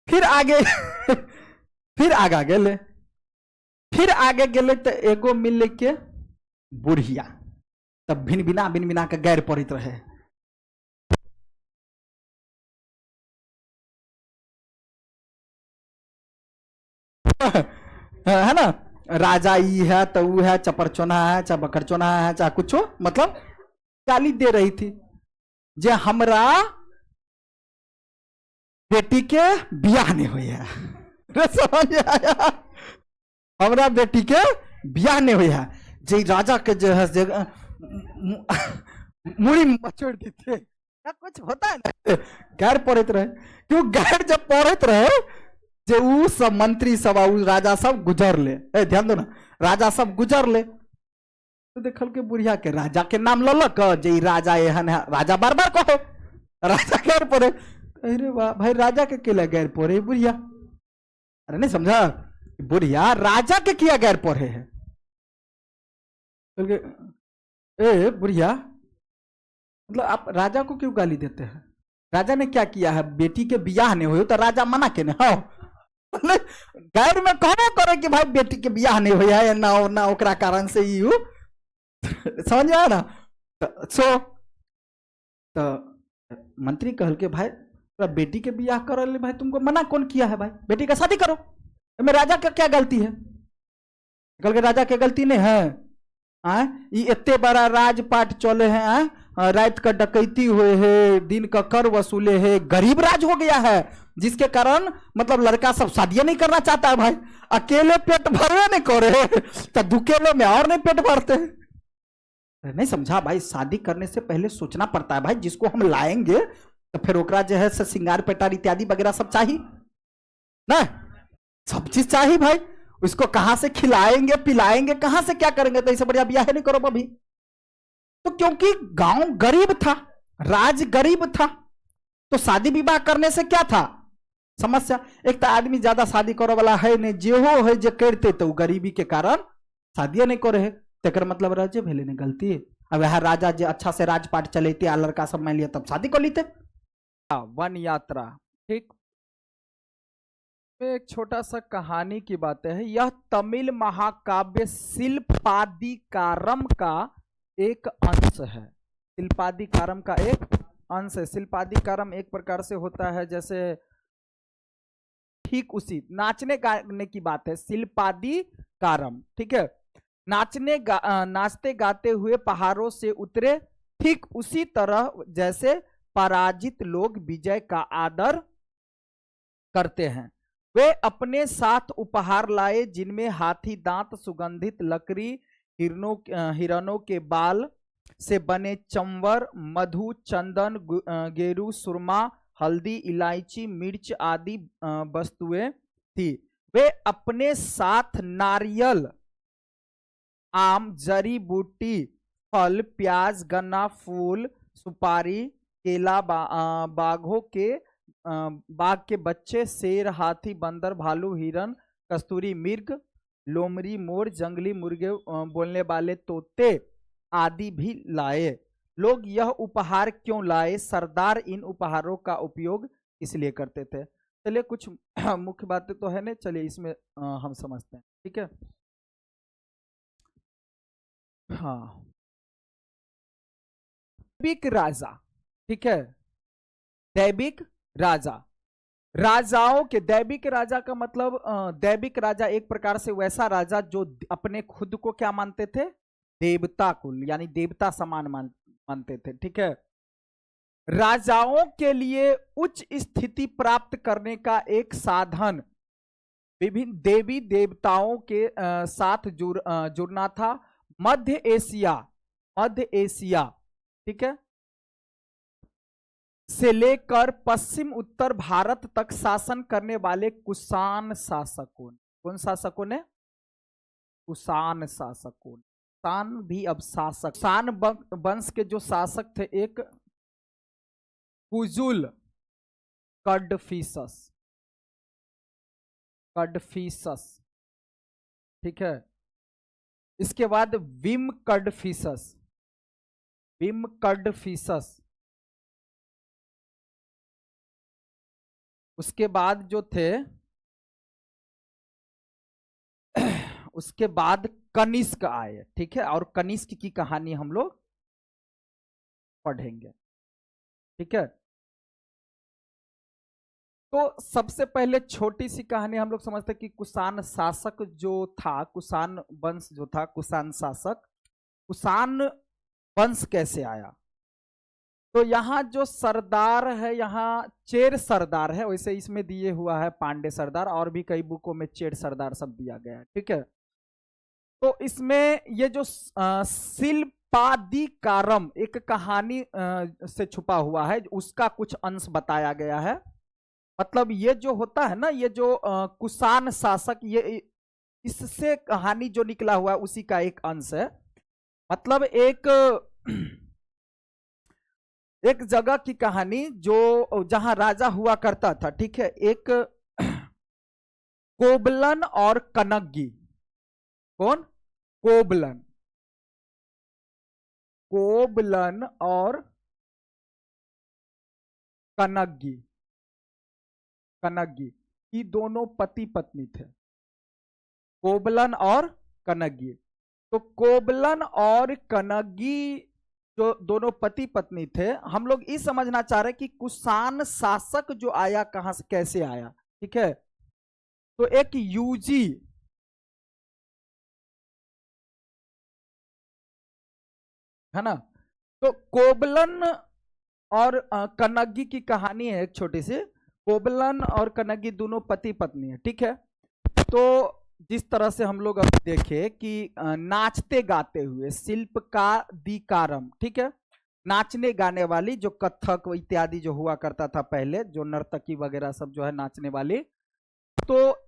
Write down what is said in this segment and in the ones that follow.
फिर आगे फिर आगा गेले, फिर आगे गेले तो एगो मिल के बुढ़िया, तब भिन बिना के गैर पड़ित रहे। है ना, राजा ई है तो वो है, चपरचोना है, चाहे बकरचोना है, चाहे कुछ हो, मतलब गाली दे रही थी जे हमरा बेटी के बियाह नहीं हुई है। समझ आया, हमरा बेटी के बियाह नहीं हुई है, जे राजा के जो है मुड़ी मचोड़ दी थे, क्या कुछ होता है ना, गैर पढ़त रहे। क्यों गैर जब पढ़त रहे, जे उ सब मंत्री सब राजा सब गुजर ले, ध्यान दो ना, राजा सब गुजर ले, तो देखल के बुढ़िया के राजा के नाम ललक, जे राजा एहन है, राजा बार बार कहे राजा गैर पढ़े। अरे वाह भाई, राजा के केला गैर पढ़े बुढ़िया? अरे नहीं समझा, बुढ़िया राजा के किया गैर पढ़े है? ए बुढ़िया, मतलब आप राजा को क्यों गाली देते हैं? राजा ने क्या किया है? बेटी के बियाह नहीं हुए तो राजा मना के नहीं हो, गैर में कहना करे कि भाई बेटी के बियाह नहीं हुआ है ना ओकरा कारण से यू समझ आया ना। सो तो मंत्री कहल के भाई बेटी के बियाह कर ले, भाई तुमको मना कौन किया है? भाई बेटी का शादी करो, में राजा का क्या गलती है? कल के राजा के गलती नहीं है, इतने बड़ा राजपाट चले हैं, रात का डकैती हुए है, दिन का कर वसूले है, गरीब राज हो गया है, जिसके कारण मतलब लड़का सब शादियां नहीं करना चाहता है। भाई अकेले पेट भरवे नहीं करे तो दुकेले में और नहीं पेट भरते। नहीं समझा भाई, शादी करने से पहले सोचना पड़ता है भाई, जिसको हम लाएंगे तो फिर ओकरा जो है सिंगार पेटार इत्यादि वगैरह सब चाहिए ना, सब चीज चाहिए भाई। उसको कहां से खिलाएंगे पिलाएंगे, कहां से क्या करेंगे? तो इससे बढ़िया ब्याह नहीं करो अभी। तो क्योंकि गांव गरीब था, राज गरीब था, तो शादी विवाह करने से क्या था समस्या? एक तो आदमी ज्यादा शादी करो वाला है नहीं, जे हो है जे करते तो गरीबी के कारण शादी नहीं करे है, तेकर मतलब राजे भेले ने गलती। अब वह राजा जो अच्छा से राजपाट चलेते आ लड़का सब मान लिया तब शादी कर लेते। वन यात्रा, ठीक, एक छोटा सा कहानी की बात है। यह तमिल महाकाव्य शिल्पादिकारम का एक अंश है। शिल्पादिकारम का एक अंश है। शिल्पादिकारम एक प्रकार से होता है जैसे ठीक उसी नाचने गाने की बात है, शिल्पादिकारम, ठीक है, नाचते गाते हुए पहाड़ों से उतरे, ठीक उसी तरह जैसे पराजित लोग विजय का आदर करते हैं। वे अपने साथ उपहार लाए, जिनमें हाथी दांत, सुगंधित लकड़ी, हिरणों के बाल से बने चंवर, मधु, चंदन, गेरू, सुरमा, हल्दी, इलायची, मिर्च आदि वस्तुएं थी। वे अपने साथ नारियल, आम, जड़ी बूटी, फल, प्याज, गन्ना, फूल, सुपारी, केला, बाघों के बाघ के बच्चे, शेर, हाथी, बंदर, भालू, हिरन, कस्तूरी मृग, लोमड़ी, मोर, जंगली मुर्गे, बोलने वाले तोते आदि भी लाए। लोग यह उपहार क्यों लाए? सरदार इन उपहारों का उपयोग इसलिए करते थे। चलिए कुछ मुख्य बातें तो है ना, चलिए इसमें हम समझते हैं, ठीक है। हाँ, दैबिक राजा, ठीक है, दैबिक राजा, राजाओं के दैबिक राजा का मतलब दैबिक राजा एक प्रकार से वैसा राजा जो अपने खुद को क्या मानते थे? देवता कुल, यानी देवता समान मानते थे, ठीक है। राजाओं के लिए उच्च स्थिति प्राप्त करने का एक साधन विभिन्न देवी देवताओं के साथ जुड़ना था। मध्य एशिया, ठीक है, से लेकर पश्चिम उत्तर भारत तक शासन करने वाले कुषाण शासकों, कौन शासकों ने? कुषाण शासकों। कुषाण भी अब शासक, कुषाण वंश के जो शासक थे, एक कुजुल कडफिसस, ठीक है। इसके बाद विम कडफिसस, उसके बाद जो थे उसके बाद कनिष्क आए, ठीक है, और कनिष्क की कहानी हम लोग पढ़ेंगे, ठीक है। तो सबसे पहले छोटी सी कहानी हम लोग समझते हैं कि कुषाण शासक जो था, कुषाण वंश जो था, कुषाण शासक, कुषाण वंश कैसे आया। तो यहाँ जो सरदार है, यहाँ चेर सरदार है, वैसे इसमें दिए हुआ है पांडे सरदार, और भी कई बुकों में चेर सरदार सब दिया गया है, ठीक है। तो इसमें ये जो शिल्पादिकारम एक कहानी से छुपा हुआ है, उसका कुछ अंश बताया गया है। मतलब ये जो होता है ना, ये जो कुषाण शासक, ये इससे कहानी जो निकला हुआ है उसी का एक अंश है। मतलब एक एक जगह की कहानी जो जहां राजा हुआ करता था, ठीक है, एक कोबलन और कनग्गी। कौन? कोबलन, कोबलन और कनग्गी, कनग्गी, ये दोनों पति पत्नी थे, कोबलन और कनग्गी। तो कोबलन और कनग्गी जो दोनों पति पत्नी थे, हम लोग ये समझना चाह रहे कि कुषाण शासक जो आया कहां से, कैसे आया, ठीक है। तो एक यूजी, है ना, तो कोबलन और कनग्गी की कहानी है एक छोटी सी। कोबलन और कनग्गी दोनों पति पत्नी है, ठीक है। तो जिस तरह से हम लोग अभी देखे कि नाचते गाते हुए, शिल्प का दिकारम, ठीक है, नाचने गाने वाली, जो कथक इत्यादि जो हुआ करता था पहले, जो नर्तकी वगैरह सब जो है नाचने वाली, तो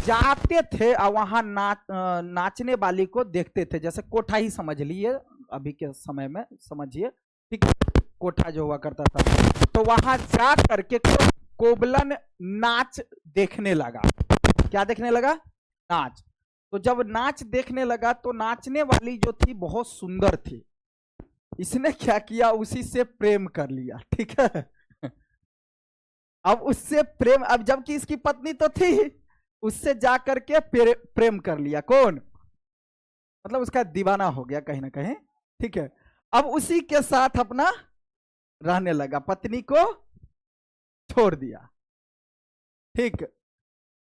जाते थे और वहां नाचने वाली को देखते थे, जैसे कोठा ही समझ लिए अभी के समय में, समझिए, ठीक है, कोठा जो हुआ करता था। तो वहां जा करके कोबलन नाच देखने लगा। क्या देखने लगा? नाच। तो जब नाच देखने लगा तो नाचने वाली जो थी बहुत सुंदर थी। इसने क्या किया, उसी से प्रेम कर लिया, ठीक है। अब उससे प्रेम, अब जबकि इसकी पत्नी तो थी, उससे जा करके प्रेम कर लिया। कौन? मतलब उसका दीवाना हो गया कहीं ना कहीं, ठीक है। अब उसी के साथ अपना रहने लगा, पत्नी को छोड़ दिया, ठीक,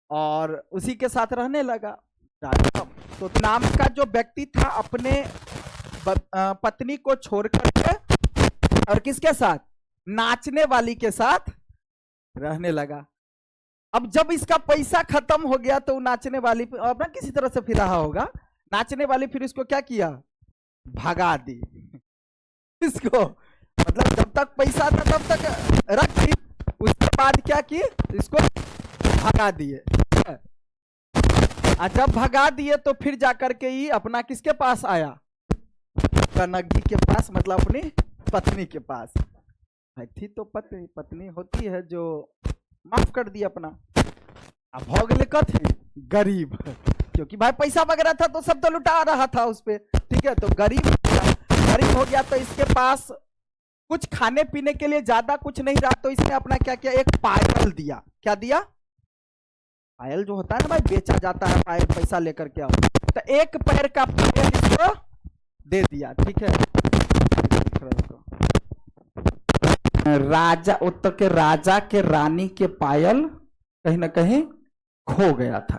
और उसी के साथ रहने लगा। तो नाम का जो व्यक्ति था अपने पत्नी को छोड़ करके और किसके साथ? नाचने वाली के साथ रहने लगा। अब जब इसका पैसा खत्म हो गया तो नाचने वाली अपना किसी तरह से फिर रहा होगा, नाचने वाली फिर इसको क्या किया? भगा दी इसको। मतलब जब तक पैसा था तब तक रख दी, उसके बाद क्या की? इसको भगा दिए। जब भगा दिए तो फिर जाकर के ही अपना किसके पास आया? कनग्गी के पास, मतलब अपनी पत्नी के पास। थी तो पत्नी होती है जो माफ कर दिया अपना। अब भोगले कथी? गरीब, क्योंकि भाई पैसा वगैरह था तो सब तो लुटा रहा था उस पे, ठीक है। तो गरीब हो गया तो इसके पास कुछ खाने पीने के लिए ज्यादा कुछ नहीं रहा, तो इसने अपना क्या किया? एक पायल दिया। क्या दिया? पायल जो होता है ना भाई, बेचा जाता है पायल, पैसा लेकर के आओ, तो एक पैर का पायल इसको दे दिया, ठीक है। राजा, उत्तर के राजा के रानी के पायल कहीं ना कहीं खो गया था,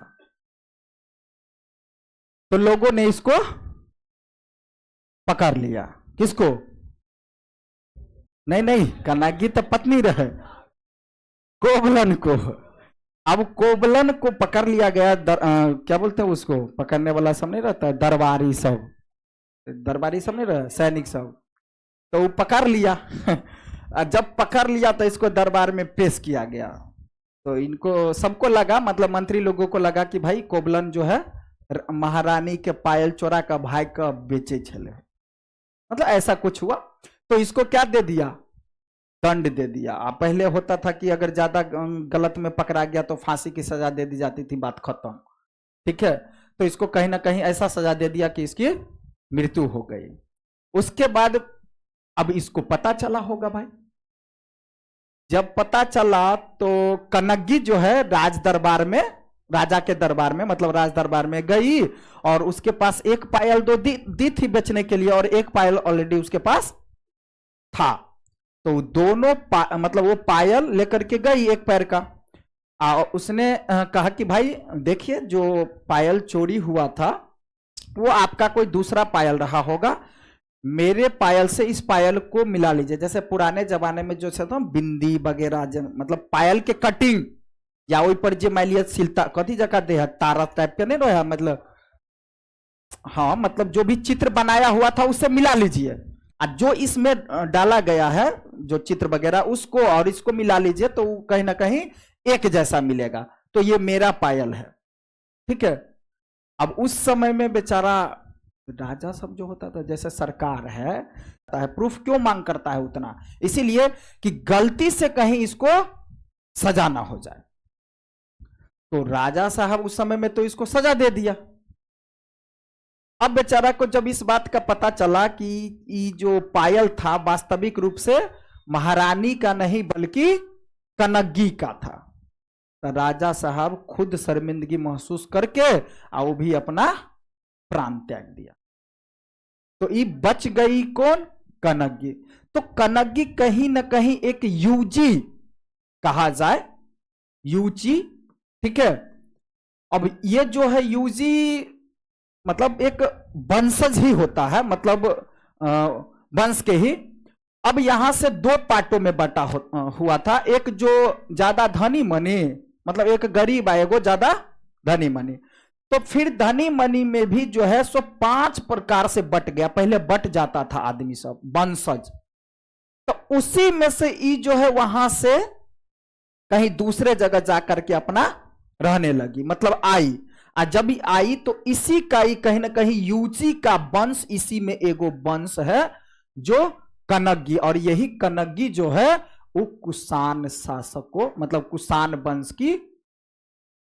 तो लोगों ने इसको पकड़ लिया। किसको? नहीं, कनग्गी तो पत्नी रहे, कोबलन को। अब कोबलन को पकड़ लिया गया। क्या बोलते हैं उसको पकड़ने वाला सब नहीं रहता है, दरबारी सब, दरबारी सब नहीं रहा, सैनिक सब, तो वो पकड़ लिया। जब पकड़ लिया तो इसको दरबार में पेश किया गया। तो इनको सबको लगा, मतलब मंत्री लोगों को लगा कि भाई कोबलन जो है महारानी के पायल चोरा का भाई का बेचे चले, मतलब ऐसा कुछ हुआ। तो इसको क्या दे दिया? दंड दे दिया। पहले होता था कि अगर ज्यादा गलत में पकड़ा गया तो फांसी की सजा दे दी जाती थी, बात खत्म, ठीक है। तो इसको कहीं ना कहीं ऐसा सजा दे दिया कि इसकी मृत्यु हो गई। उसके बाद अब इसको पता चला होगा भाई, जब पता चला तो कनग्गी जो है राज दरबार में, राजा के दरबार में मतलब राज दरबार में गई और उसके पास एक पायल दो दी थी बेचने के लिए और एक पायल ऑलरेडी उसके पास था। तो दोनों मतलब वो पायल लेकर के गई एक पैर का। उसने कहा कि भाई देखिए जो पायल चोरी हुआ था वो आपका कोई दूसरा पायल रहा होगा, मेरे पायल से इस पायल को मिला लीजिए। जैसे पुराने जमाने में जो था बिंदी वगैरह मतलब पायल के कटिंग या वही पर जो मान लिया सिलता कथी जगह दे तारा टाइप के नहीं रहा मतलब, हाँ मतलब जो भी चित्र बनाया हुआ था उससे मिला लीजिए और जो इसमें डाला गया है जो चित्र वगैरह उसको और इसको मिला लीजिए तो कहीं ना कहीं एक जैसा मिलेगा, तो ये मेरा पायल है। ठीक है। अब उस समय में बेचारा राजा सब जो होता था जैसे सरकार है प्रूफ क्यों मांग करता है उतना, इसीलिए कि गलती से कहीं इसको सजा ना हो जाए। तो राजा साहब उस समय में तो इसको सजा दे दिया। अब बेचारा को जब इस बात का पता चला कि ये जो पायल था वास्तविक रूप से महारानी का नहीं बल्कि कनग्गी का था, तो राजा साहब खुद शर्मिंदगी महसूस करके और वो भी अपना प्राण त्याग दिया। तो ये बच गई कौन? कनग्गी। तो कनग्गी कहीं ना कहीं एक यूजी कहा जाए, यूजी। ठीक है। अब ये जो है यूजी मतलब एक वंशज ही होता है, मतलब वंश के ही। अब यहां से दो पार्टों में बटा हुआ था, एक जो ज्यादा धनी मनी मतलब एक गरीब आएगो ज्यादा धनी मनी। तो फिर धनी मनी में भी जो है सो 5 प्रकार से बट गया, पहले बट जाता था आदमी सब वंशज। तो उसी में से ई जो है वहां से कहीं दूसरे जगह जाकर के अपना रहने लगी, मतलब आई। और जब ही आई तो इसी का ही कहीं ना कहीं यूची का वंश, इसी में एगो वंश है जो कनग्गी, और यही कनग्गी जो है वो कुषाण शासकों मतलब कुषाण वंश की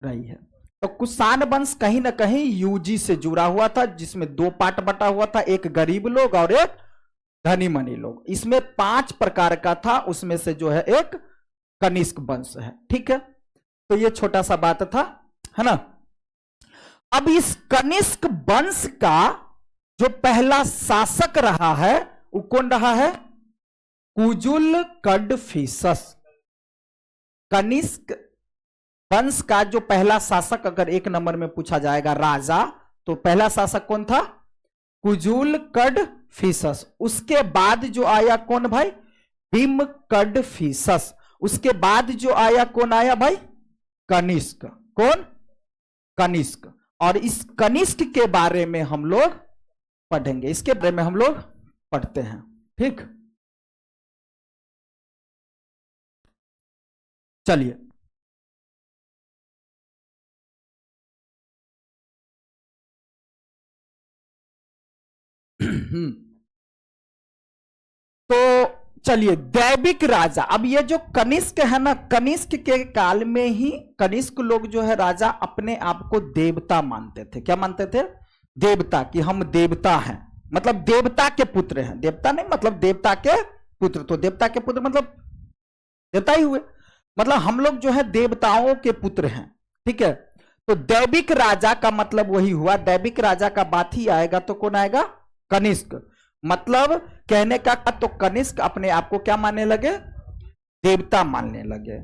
रही है। तो कुषाण वंश कहीं ना कहीं यूजी से जुड़ा हुआ था, जिसमें 2 पार्ट बटा हुआ था, एक गरीब लोग और एक धनी मनी लोग। इसमें 5 प्रकार का था, उसमें से जो है एक कनिष्क वंश है। ठीक है। तो ये छोटा सा बात था, है ना। अब इस कनिष्क वंश का जो पहला शासक रहा है वो कौन रहा है? कुजुल कडफिसस। कनिष्क वंश का जो पहला शासक अगर 1 नंबर में पूछा जाएगा राजा, तो पहला शासक कौन था? कुजुल कडफिसस। उसके बाद जो आया कौन भाई? भीम कडफिसस। उसके बाद जो आया कौन आया भाई? कनिष्क। कौन? कनिष्क। और इस कनिष्क के बारे में हम लोग पढ़ेंगे, इसके बारे में हम लोग पढ़ते हैं। ठीक, चलिए। तो चलिए, दैविक राजा। अब ये जो कनिष्क है ना, कनिष्क के काल में ही कनिष्क लोग जो है राजा अपने आप को देवता मानते थे। क्या मानते थे? देवता, कि हम देवता हैं, मतलब देवता के पुत्र हैं। देवता नहीं मतलब देवता के पुत्र, तो देवता के पुत्र मतलब देवता ही हुए, मतलब हम लोग जो है देवताओं के पुत्र हैं। ठीक है। तो दैविक राजा का मतलब वही हुआ। दैविक राजा का बात ही आएगा तो कौन आएगा? कनिष्क। मतलब कहने का तो कनिष्क अपने आप को क्या मानने लगे? देवता मानने लगे।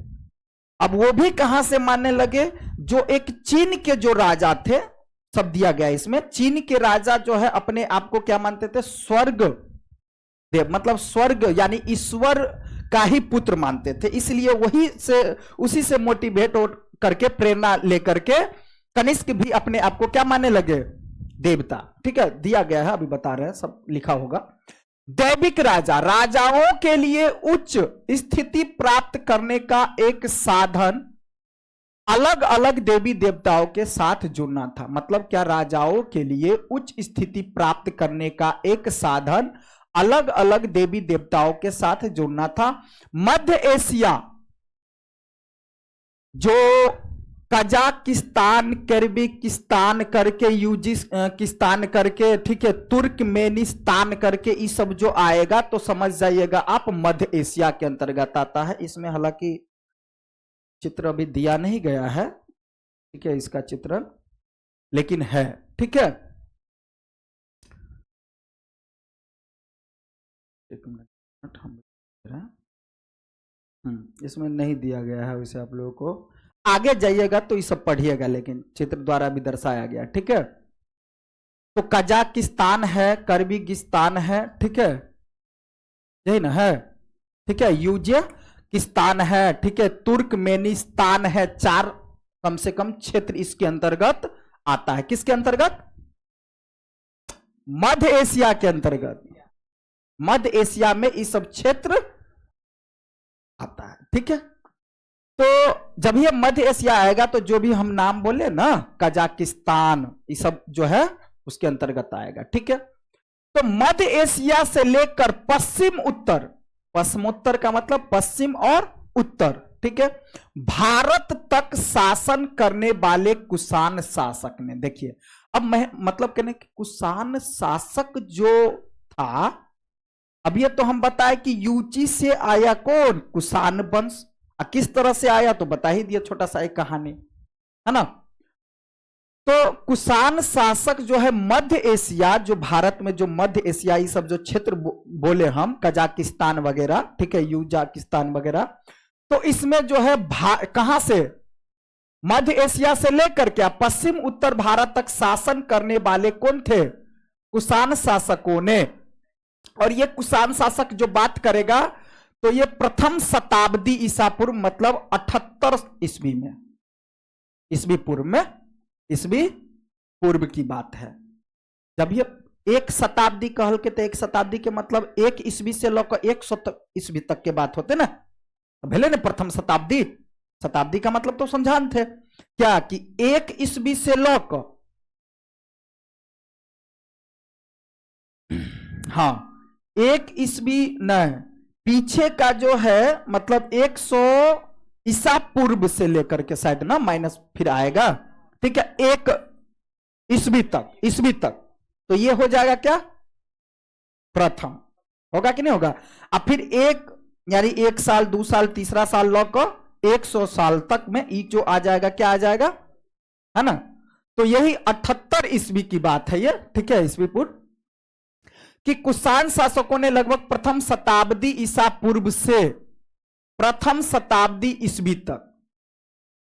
अब वो भी कहां से मानने लगे? जो एक चीन के जो राजा थे, सब दिया गया इसमें। चीन के राजा जो है अपने आप को क्या मानते थे? स्वर्ग देव, मतलब स्वर्ग यानी ईश्वर का ही पुत्र मानते थे। इसलिए वही से उसी से मोटिवेट करके प्रेरणा लेकर के कनिष्क भी अपने आप को क्या मानने लगे? देवता। ठीक है, दिया गया है, अभी बता रहे हैं, सब लिखा होगा। दैविक राजा, राजाओं के लिए उच्च स्थिति प्राप्त करने का एक साधन अलग अलग देवी देवताओं के साथ जुड़ना था। मतलब क्या? राजाओं के लिए उच्च स्थिति प्राप्त करने का एक साधन अलग अलग देवी देवताओं के साथ जुड़ना था। मध्य एशिया जो कजाकिस्तान, किर्गिस्तान करके, यूजिस्तान करके, ठीक है, तुर्कमेनिस्तान करके, ये सब जो आएगा तो समझ जाइएगा आप मध्य एशिया के अंतर्गत आता है। इसमें हालांकि चित्र अभी दिया नहीं गया है, ठीक है, इसका चित्रण, लेकिन है, ठीक है। एक मिनट हम इसमें नहीं दिया गया है वैसे, आप लोगों को आगे जाइएगा तो ये सब पढ़िएगा, लेकिन चित्र द्वारा भी दर्शाया गया, ठीक है। तो कजाकिस्तान है, किर्गिस्तान है, ठीक है, यही ना है, ठीक है, यूजिस्तान है, ठीक है, तुर्कमेनिस्तान है। 4 कम से कम क्षेत्र इसके अंतर्गत आता है। किसके अंतर्गत? मध्य एशिया के अंतर्गत। मध्य एशिया में ये सब क्षेत्र आता है, ठीक है। तो जब ये मध्य एशिया आएगा तो जो भी हम नाम बोले ना, कजाकिस्तान, ये सब जो है उसके अंतर्गत आएगा, ठीक है। तो मध्य एशिया से लेकर पश्चिम उत्तर, पश्चिमोत्तर का मतलब पश्चिम और उत्तर, ठीक है, भारत तक शासन करने वाले कुषाण शासक ने, देखिए अब मैं मतलब कहने कि कुषाण शासक जो था, अब ये तो हम बताए कि यूची से आया कौन? कुषाण वंश। किस तरह से आया तो बता ही दिया, छोटा सा एक कहानी है ना। तो कुषाण शासक जो है मध्य एशिया, जो भारत में जो मध्य एशियाई सब जो क्षेत्र बोले हम, कजाकिस्तान वगैरह, ठीक है, यूजाकिस्तान वगैरह, तो इसमें जो है कहां से? मध्य एशिया से लेकर क्या पश्चिम उत्तर भारत तक शासन करने वाले कौन थे? कुषाण शासकों ने। और ये कुषाण शासक जो बात करेगा तो ये प्रथम शताब्दी ईसा पूर्व, मतलब 78 ईस्वी में, ईस्वी पूर्व में, ईस्वी पूर्व की बात है। जब ये 1 शताब्दी कहल के, तो 1 शताब्दी के मतलब 1 ईस्वी से लेकर 100 ईस्वी तक के बात होते ना, भले ने प्रथम शताब्दी, शताब्दी का मतलब तो समझान थे क्या कि 1 ईस्वी से लेकर, हाँ 1 ईस्वी नहीं, पीछे का जो है मतलब 100 ईसा पूर्व से लेकर के साइड ना माइनस फिर आएगा, ठीक है, 1 ईस्वी तक, तो ये हो जाएगा क्या? प्रथम होगा कि नहीं होगा? अब फिर 1 यानी 1 साल, 2 साल, तीसरा साल लौकर 100 साल तक में ई जो आ जाएगा, क्या आ जाएगा, है ना। तो यही 78 ईस्वी की बात है ये, ठीक है, ईस्वी पूर्व, कि कुषाण शासकों ने लगभग प्रथम शताब्दी ईसा पूर्व से प्रथम शताब्दी ईस्वी तक,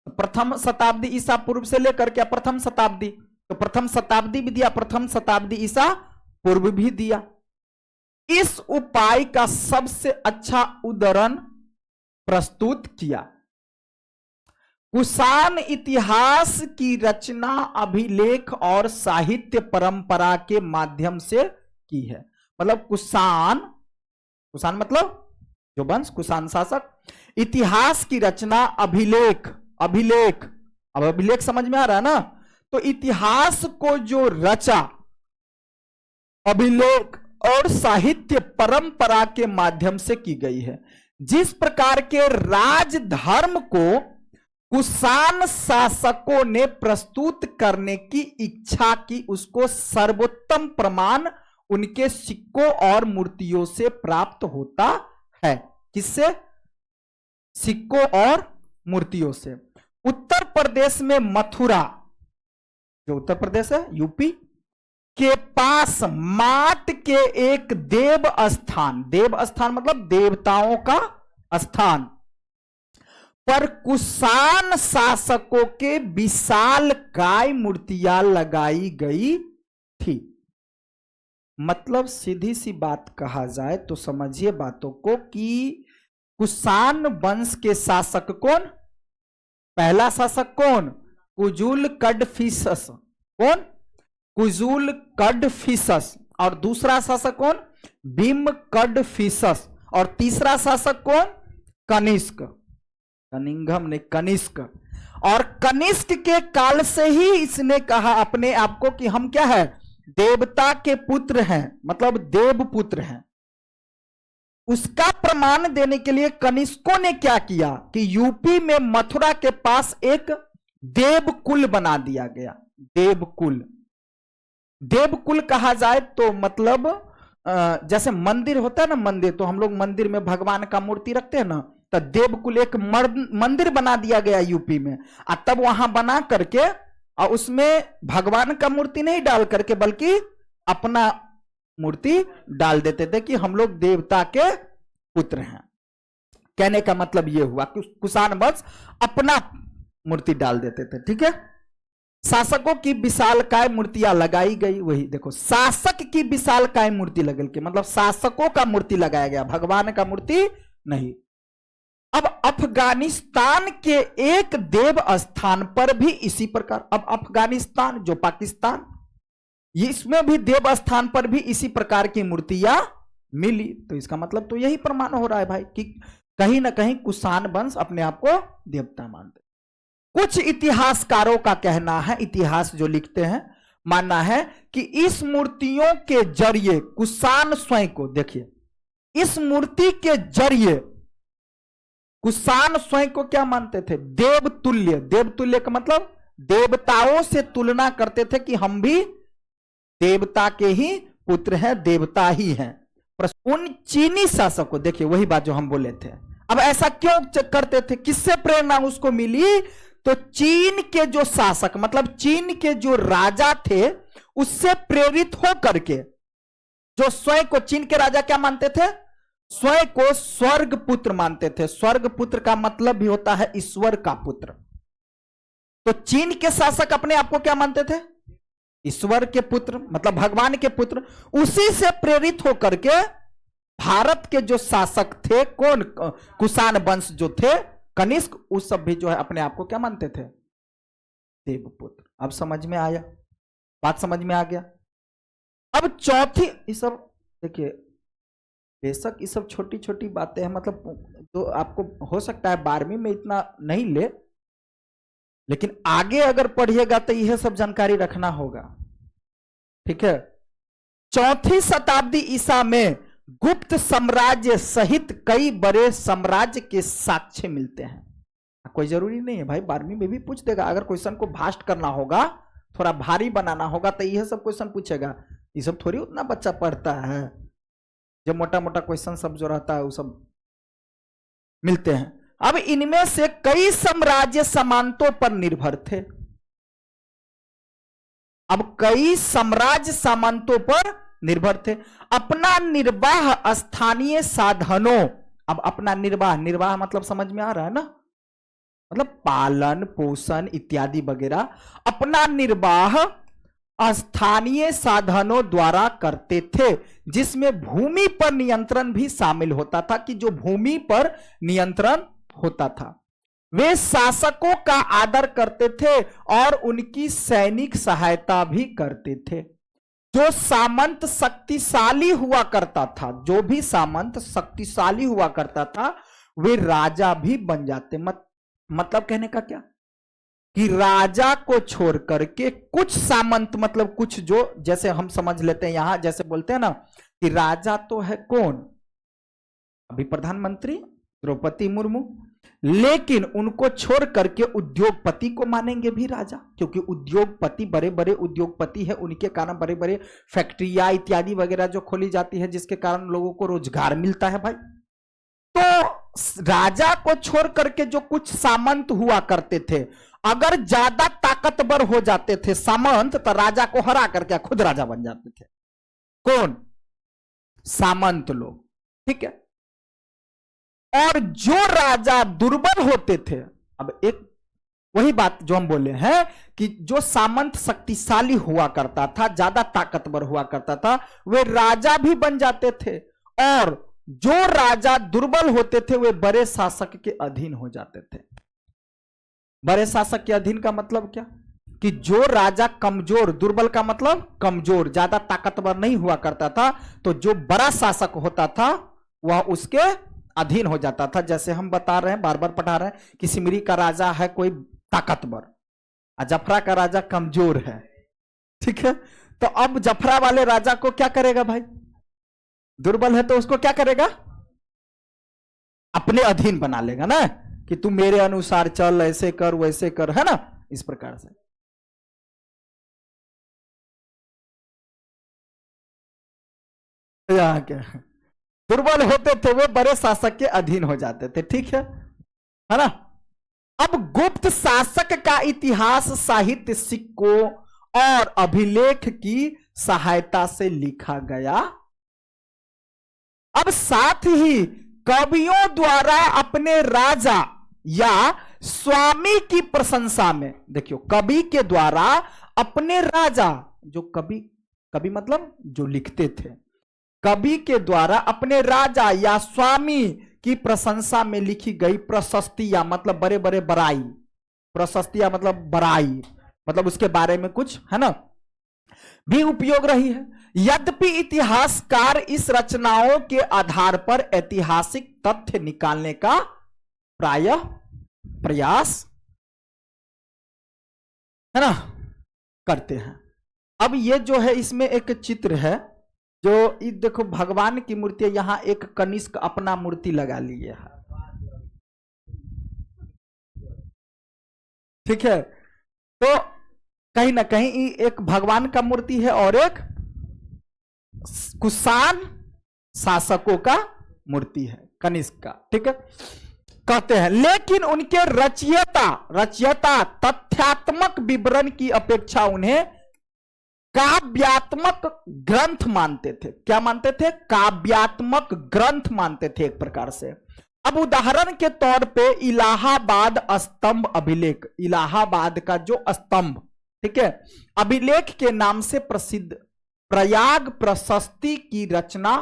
प्रथम शताब्दी ईसा पूर्व से लेकर क्या प्रथम शताब्दी, तो प्रथम शताब्दी भी दिया, प्रथम शताब्दी ईसा पूर्व भी दिया। इस उपाय का सबसे अच्छा उदाहरण प्रस्तुत किया। कुषाण इतिहास की रचना अभिलेख और साहित्य परंपरा के माध्यम से की है। मतलब कुषाण मतलब जो वंश, कुषाण शासक, इतिहास की रचना, अभिलेख, अब अभिलेख समझ में आ रहा है ना, तो इतिहास को जो रचा, अभिलेख और साहित्य परंपरा के माध्यम से की गई है। जिस प्रकार के राजधर्म को कुषाण शासकों ने प्रस्तुत करने की इच्छा की, उसको सर्वोत्तम प्रमाण उनके सिक्कों और मूर्तियों से प्राप्त होता है। किससे? सिक्कों और मूर्तियों से। उत्तर प्रदेश में मथुरा, जो उत्तर प्रदेश है, यूपी के पास माट के एक देव स्थान मतलब देवताओं का स्थान पर कुषाण शासकों के विशाल काय मूर्तियां लगाई गई थी। मतलब सीधी सी बात कहा जाए तो समझिए बातों को कि कुषाण वंश के शासक कौन? पहला शासक कौन? कुजुल कडफिसस। कौन? कुजुल कडफिसस। और दूसरा शासक कौन? भीम कडफिसस। और तीसरा शासक कौन? कनिष्क, कनिंघम ने, कनिष्क। और कनिष्क के काल से ही इसने कहा अपने आप को कि हम क्या है? देवता के पुत्र हैं, मतलब देवपुत्र हैं। उसका प्रमाण देने के लिए कनिष्कों ने क्या किया कि यूपी में मथुरा के पास एक देवकुल बना दिया गया। देवकुल, देवकुल कहा जाए तो मतलब जैसे मंदिर होता है ना, मंदिर, तो हम लोग मंदिर में भगवान का मूर्ति रखते हैं ना, तो देवकुल एक मंदिर बना दिया गया यूपी में, और तब वहां बना करके और उसमें भगवान का मूर्ति नहीं डाल करके बल्कि अपना मूर्ति डाल देते थे कि हम लोग देवता के पुत्र हैं। कहने का मतलब यह हुआ कि कुषाण वंश अपना मूर्ति डाल देते थे। ठीक है, शासकों की विशालकाय मूर्तियां लगाई गई। वही देखो, शासक की विशालकाय मूर्ति लगल के मतलब शासकों का मूर्ति लगाया गया, भगवान का मूर्ति नहीं। अब अफगानिस्तान के एक देव स्थान पर भी इसी प्रकार, अब अफगानिस्तान जो पाकिस्तान, इसमें भी देव स्थान पर भी इसी प्रकार की मूर्तियां मिली। तो इसका मतलब तो यही प्रमाण हो रहा है भाई कि कहीं ना कहीं कुषाण वंश अपने आप को देवता मानते। कुछ इतिहासकारों का कहना है, इतिहास जो लिखते हैं, मानना है कि इस मूर्तियों के जरिए कुषाण स्वयं को, देखिए इस मूर्ति के जरिए कुषाण स्वयं को क्या मानते थे? देवतुल्य। देवतुल्य का मतलब देवताओं से तुलना करते थे कि हम भी देवता के ही पुत्र हैं, देवता ही हैं। उन चीनी शासकों, देखिए वही बात जो हम बोले थे। अब ऐसा क्यों करते थे, किससे प्रेरणा उसको मिली? तो चीन के जो शासक मतलब चीन के जो राजा थे उससे प्रेरित हो करके, जो स्वयं को चीन के राजा क्या मानते थे? स्वयं को स्वर्ग पुत्र मानते थे। स्वर्ग पुत्र का मतलब भी होता है ईश्वर का पुत्र। तो चीन के शासक अपने आप को क्या मानते थे? ईश्वर के पुत्र, मतलब भगवान के पुत्र। उसी से प्रेरित होकर के भारत के जो शासक थे, कौन? कुषाण वंश जो थे, कनिष्क, उस सब भी जो है अपने आप को क्या मानते थे? देवपुत्र। अब समझ में आया, बात समझ में आ गया। अब चौथी, ये सब देखिए बेशक ये सब छोटी छोटी बातें हैं, मतलब तो आपको हो सकता है 12वीं में इतना नहीं ले, लेकिन आगे अगर पढ़िएगा तो यह सब जानकारी रखना होगा। ठीक है, 4वीं शताब्दी ईसा में गुप्त साम्राज्य सहित कई बड़े साम्राज्य के साक्ष्य मिलते हैं। कोई जरूरी नहीं है भाई, 12वीं में भी पूछ देगा। अगर क्वेश्चन को भास्ट करना होगा, थोड़ा भारी बनाना होगा, तो यह सब क्वेश्चन पूछेगा। ये सब थोड़ी उतना बच्चा पढ़ता है, जो मोटा मोटा क्वेश्चन सब जो रहता है वो सब मिलते हैं। अब इनमें से कई साम्राज्य सामंतों पर निर्भर थे। अब कई साम्राज्य सामंतों पर निर्भर थे। अपना निर्वाह स्थानीय साधनों, अब अपना निर्वाह, निर्वाह मतलब समझ में आ रहा है ना, मतलब पालन पोषण इत्यादि वगैरह, अपना निर्वाह स्थानीय साधनों द्वारा करते थे, जिसमें भूमि पर नियंत्रण भी शामिल होता था, कि जो भूमि पर नियंत्रण होता था। वे शासकों का आदर करते थे और उनकी सैनिक सहायता भी करते थे। जो सामंत शक्तिशाली हुआ करता था, जो भी सामंत शक्तिशाली हुआ करता था, वे राजा भी बन जाते। मतलब कहने का क्या कि राजा को छोड़ करके कुछ सामंत, मतलब कुछ जो, जैसे हम समझ लेते हैं यहां, जैसे बोलते हैं ना कि राजा तो है कौन? अभी प्रधानमंत्री द्रौपदी मुर्मू, लेकिन उनको छोड़ करके उद्योगपति को मानेंगे भी राजा, क्योंकि उद्योगपति बड़े बड़े उद्योगपति है, उनके कारण बड़े बड़े फैक्ट्रियां इत्यादि वगैरह जो खोली जाती है, जिसके कारण लोगों को रोजगार मिलता है भाई। तो राजा को छोड़ करके जो कुछ सामंत हुआ करते थे, अगर ज्यादा ताकतवर हो जाते थे सामंत, तो राजा को हरा करके खुद राजा बन जाते थे। कौन? सामंत लोग। ठीक है, और जो राजा दुर्बल होते थे, अब एक वही बात जो हम बोले हैं कि जो सामंत शक्तिशाली हुआ करता था, ज्यादा ताकतवर हुआ करता था, वे राजा भी बन जाते थे, और जो राजा दुर्बल होते थे वे बड़े शासक के अधीन हो जाते थे। बड़े शासक के अधीन का मतलब क्या? कि जो राजा कमजोर, दुर्बल का मतलब कमजोर, ज्यादा ताकतवर नहीं हुआ करता था, तो जो बड़ा शासक होता था वह उसके अधीन हो जाता था। जैसे हम बता रहे हैं, बार बार पढ़ा रहे हैं कि सिमरी का राजा है कोई ताकतवर, जफरा का राजा कमजोर है। ठीक है, तो अब जफरा वाले राजा को क्या करेगा भाई? दुर्बल है तो उसको क्या करेगा? अपने अधीन बना लेगा ना, कि तू मेरे अनुसार चल, ऐसे कर वैसे कर, है ना, इस प्रकार से। यहाँ क्या दुर्बल होते थे वे बड़े शासक के अधीन हो जाते थे, ठीक है ना। अब गुप्त शासक का इतिहास साहित्य, सिक्कों और अभिलेख की सहायता से लिखा गया। अब साथ ही कवियों द्वारा अपने राजा या स्वामी की प्रशंसा में, देखियो कवि के द्वारा अपने राजा, जो कवि मतलब जो लिखते थे, कवि के द्वारा अपने राजा या स्वामी की प्रशंसा में लिखी गई प्रशस्तियां, मतलब बड़े बड़े बड़ाई, प्रशस्तियां मतलब बड़ाई, मतलब उसके बारे में कुछ है ना, भी उपयोग रही है। यद्यपि इतिहासकार इस रचनाओं के आधार पर ऐतिहासिक तथ्य निकालने का प्रायः प्रयास है ना करते हैं। अब ये जो है इसमें एक चित्र है, जो देखो भगवान की मूर्ति है, यहां एक कनिष्क अपना मूर्ति लगा लिए है, ठीक है। तो कहीं ना कहीं एक भगवान का मूर्ति है और एक कुषाण शासकों का मूर्ति है, कनिष्क का, ठीक है। कहते हैं लेकिन उनके रचयिता तथ्यात्मक विवरण की अपेक्षा उन्हें काव्यात्मक ग्रंथ मानते थे। क्या मानते थे? काव्यात्मक ग्रंथ मानते थे एक प्रकार से। अब उदाहरण के तौर पे इलाहाबाद स्तंभ अभिलेख, इलाहाबाद का जो स्तंभ, ठीक है, अभिलेख के नाम से प्रसिद्ध प्रयाग प्रशस्ति की रचना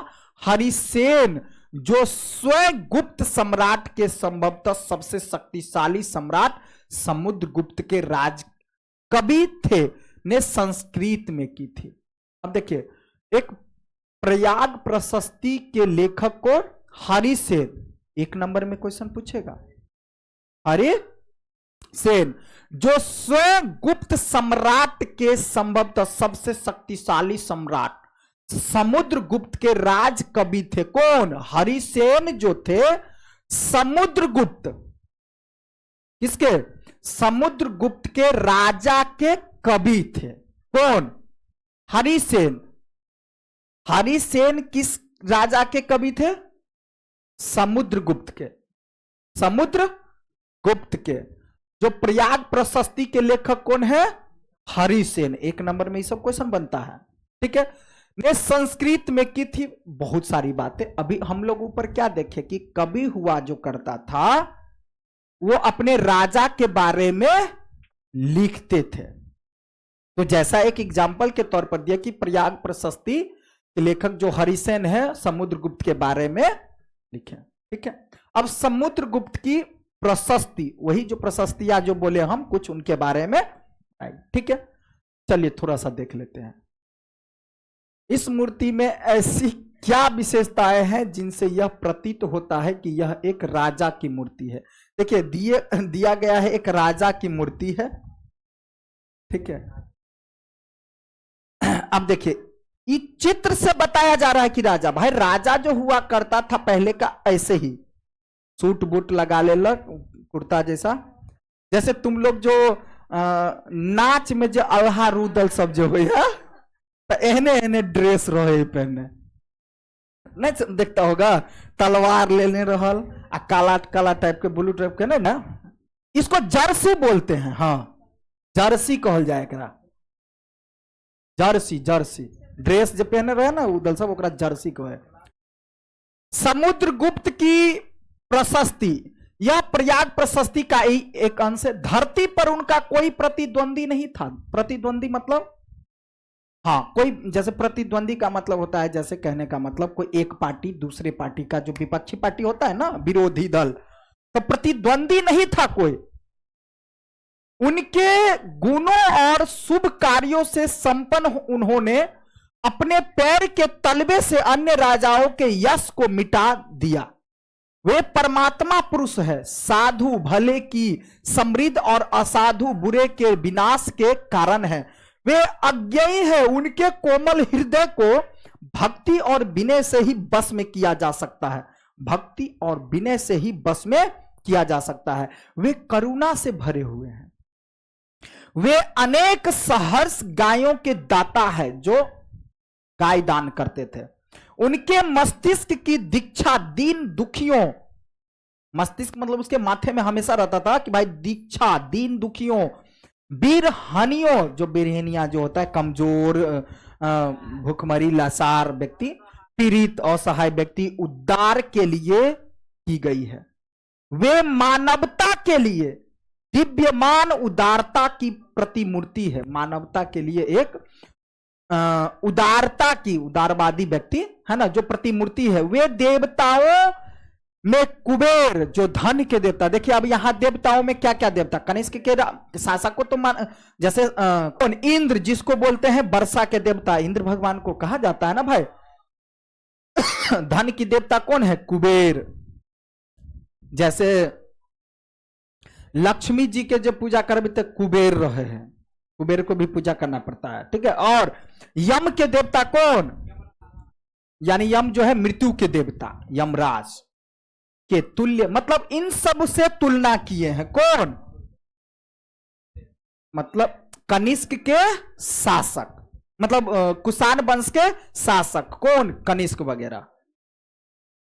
हरिसेन, जो स्वयं गुप्त सम्राट के संभवतः सबसे शक्तिशाली सम्राट समुद्रगुप्त के राज कवि थे, ने संस्कृत में की थी। अब देखिए, एक प्रयाग प्रशस्ति के लेखक को हरिसेन, एक नंबर में क्वेश्चन पूछेगा, हरिसेन जो स्वयं गुप्त सम्राट के संभवतः सबसे शक्तिशाली सम्राट समुद्रगुप्त के राज कवि थे। कौन? हरिसेन जो थे समुद्रगुप्त, किसके? समुद्रगुप्त के राजा के कवि थे। कौन? हरिसेन। हरिसेन किस राजा के कवि थे? समुद्रगुप्त के, समुद्रगुप्त के। जो प्रयाग प्रशस्ति के लेखक कौन है? हरिसेन। एक नंबर में ये सब क्वेश्चन बनता है, ठीक है। ने संस्कृत में की थी। बहुत सारी बातें अभी हम लोग ऊपर क्या देखे कि कवि हुआ जो करता था वो अपने राजा के बारे में लिखते थे। तो जैसा एक एग्जाम्पल के तौर पर दिया कि प्रयाग प्रशस्ति के लेखक जो हरिसेन है समुद्रगुप्त के बारे में लिखे, ठीक है। अब समुद्रगुप्त की प्रशस्ति, वही जो प्रशस्तियां जो बोले हम कुछ उनके बारे में आई, ठीक है। चलिए थोड़ा सा देख लेते हैं इस मूर्ति में ऐसी क्या विशेषताएं हैं जिनसे यह प्रतीत होता है कि यह एक राजा की मूर्ति है। देखिए दिया गया है एक राजा की मूर्ति है, ठीक है। अब देखिए इस चित्र से बताया जा रहा है कि राजा, भाई राजा जो हुआ करता था पहले का ऐसे ही सूट बूट लगा ले लो कुर्ता जैसा, जैसे तुम लोग जो नाच में जो अल्हा रूदल सब जो हुआ तो एहने एहने ड्रेस रहे पहने, नहीं देखता होगा, तलवार लेने रहल आ काला काला टाइप के ब्लू टाइप के ना, इसको जर्सी बोलते हैं। हाँ जर्सी कहल जाए एकरा, जर्सी जर्सी ड्रेस जो पहने रहे ना उदल सब ओकरा जर्सी कहे। समुद्रगुप्त की प्रशस्ति, यह प्रयाग प्रशस्ति का एक अंश है। धरती पर उनका कोई प्रतिद्वंदी नहीं था। प्रतिद्वंदी मतलब, हाँ कोई, जैसे प्रतिद्वंदी का मतलब होता है, जैसे कहने का मतलब कोई एक पार्टी दूसरे पार्टी का जो विपक्षी पार्टी होता है ना, विरोधी दल, तो प्रतिद्वंदी नहीं था कोई। उनके गुणों और शुभ कार्यों से संपन्न उन्होंने अपने पैर के तलबे से अन्य राजाओं के यश को मिटा दिया। वे परमात्मा पुरुष है, साधु भले की समृद्ध और असाधु बुरे के विनाश के कारण है। वे अज्ञेय है, उनके कोमल हृदय को भक्ति और विनय से ही बस में किया जा सकता है। भक्ति और विनय से ही बस में किया जा सकता है। वे करुणा से भरे हुए हैं। वे अनेक सहर्ष गायों के दाता है जो गाय दान करते थे। उनके मस्तिष्क की दीक्षा दीन दुखियों, मस्तिष्क मतलब उसके माथे में हमेशा रहता था कि भाई दीक्षा दीन दुखियों, बीरहनियों, जो बीरहनियां जो होता है कमजोर, भूखमरी, लाचार व्यक्ति, पीड़ित असहाय व्यक्ति, उद्धार के लिए की गई है। वे मानवता के लिए दिव्यमान उदारता की प्रतिमूर्ति है। मानवता के लिए एक उदारता की, उदारवादी व्यक्ति है ना, जो प्रतिमूर्ति है। वे देवताओं में कुबेर, जो धन के देवता। देखिए अब यहां देवताओं में क्या क्या देवता, कनिष्क के शासक को तो जैसे कौन, इंद्र, जिसको बोलते हैं वर्षा के देवता, इंद्र भगवान को कहा जाता है ना भाई। धन की देवता कौन है, कुबेर। जैसे लक्ष्मी जी के जब पूजा करबे तो कुबेर रहे हैं, कुबेर को भी पूजा करना पड़ता है, ठीक है। और यम के देवता कौन, यानी यम जो है मृत्यु के देवता, यमराज के तुल्य, मतलब इन सब से तुलना किए हैं कौन, मतलब कनिष्क के शासक, मतलब कुषाण वंश के शासक कौन, कनिष्क वगैरह,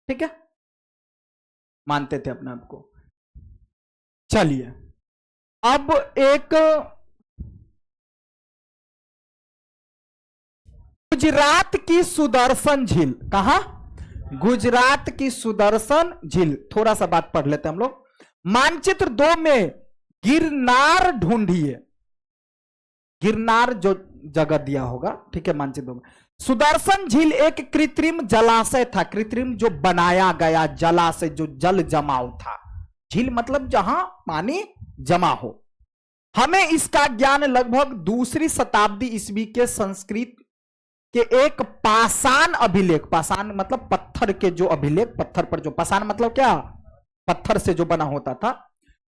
ठीक है, मानते थे अपने आप को। चलिए अब एक गुजरात की सुदर्शन झील, कहा, गुजरात की सुदर्शन झील, थोड़ा सा बात पढ़ लेते हैं हम लोग। मानचित्र 2 में गिरनार ढूंढिए, गिरनार जो जगह दिया होगा, ठीक है, मानचित्र 2 में। सुदर्शन झील एक कृत्रिम जलाशय था, कृत्रिम जो बनाया गया जलाशय, जो जल जमाव था। झील मतलब जहां पानी जमा हो। हमें इसका ज्ञान लगभग 2री शताब्दी ईस्वी के संस्कृत के एक पाषाण अभिलेख, पाषाण मतलब पत्थर के जो अभिलेख, पत्थर पर जो, पाषाण मतलब क्या, पत्थर से जो बना होता था,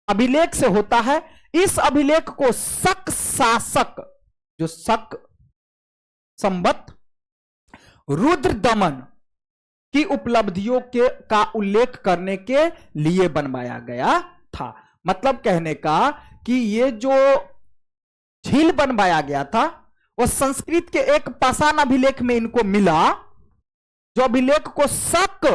अभिलेख से होता है। इस अभिलेख को शक शासक, जो शक संवत रुद्र दमन की उपलब्धियों के का उल्लेख करने के लिए बनवाया गया था। मतलब कहने का कि ये जो झील बनवाया गया था वो संस्कृत के एक पाषाण अभिलेख में इनको मिला, जो अभिलेख को शक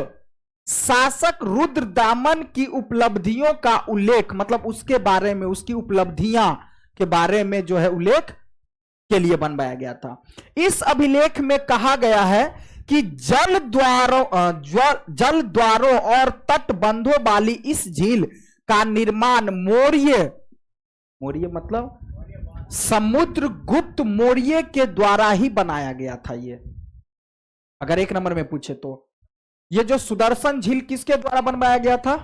शासक रुद्र दामन की उपलब्धियों का उल्लेख, मतलब उसके बारे में, उसकी उपलब्धियां के बारे में जो है उल्लेख के लिए बनवाया गया था। इस अभिलेख में कहा गया है कि जल द्वारों और तटबंधों वाली इस झील का निर्माण मौर्य मतलब समुद्रगुप्त मौर्य के द्वारा ही बनाया गया था। ये अगर 1 नंबर में पूछे तो ये जो सुदर्शन झील किसके द्वारा बनवाया गया था,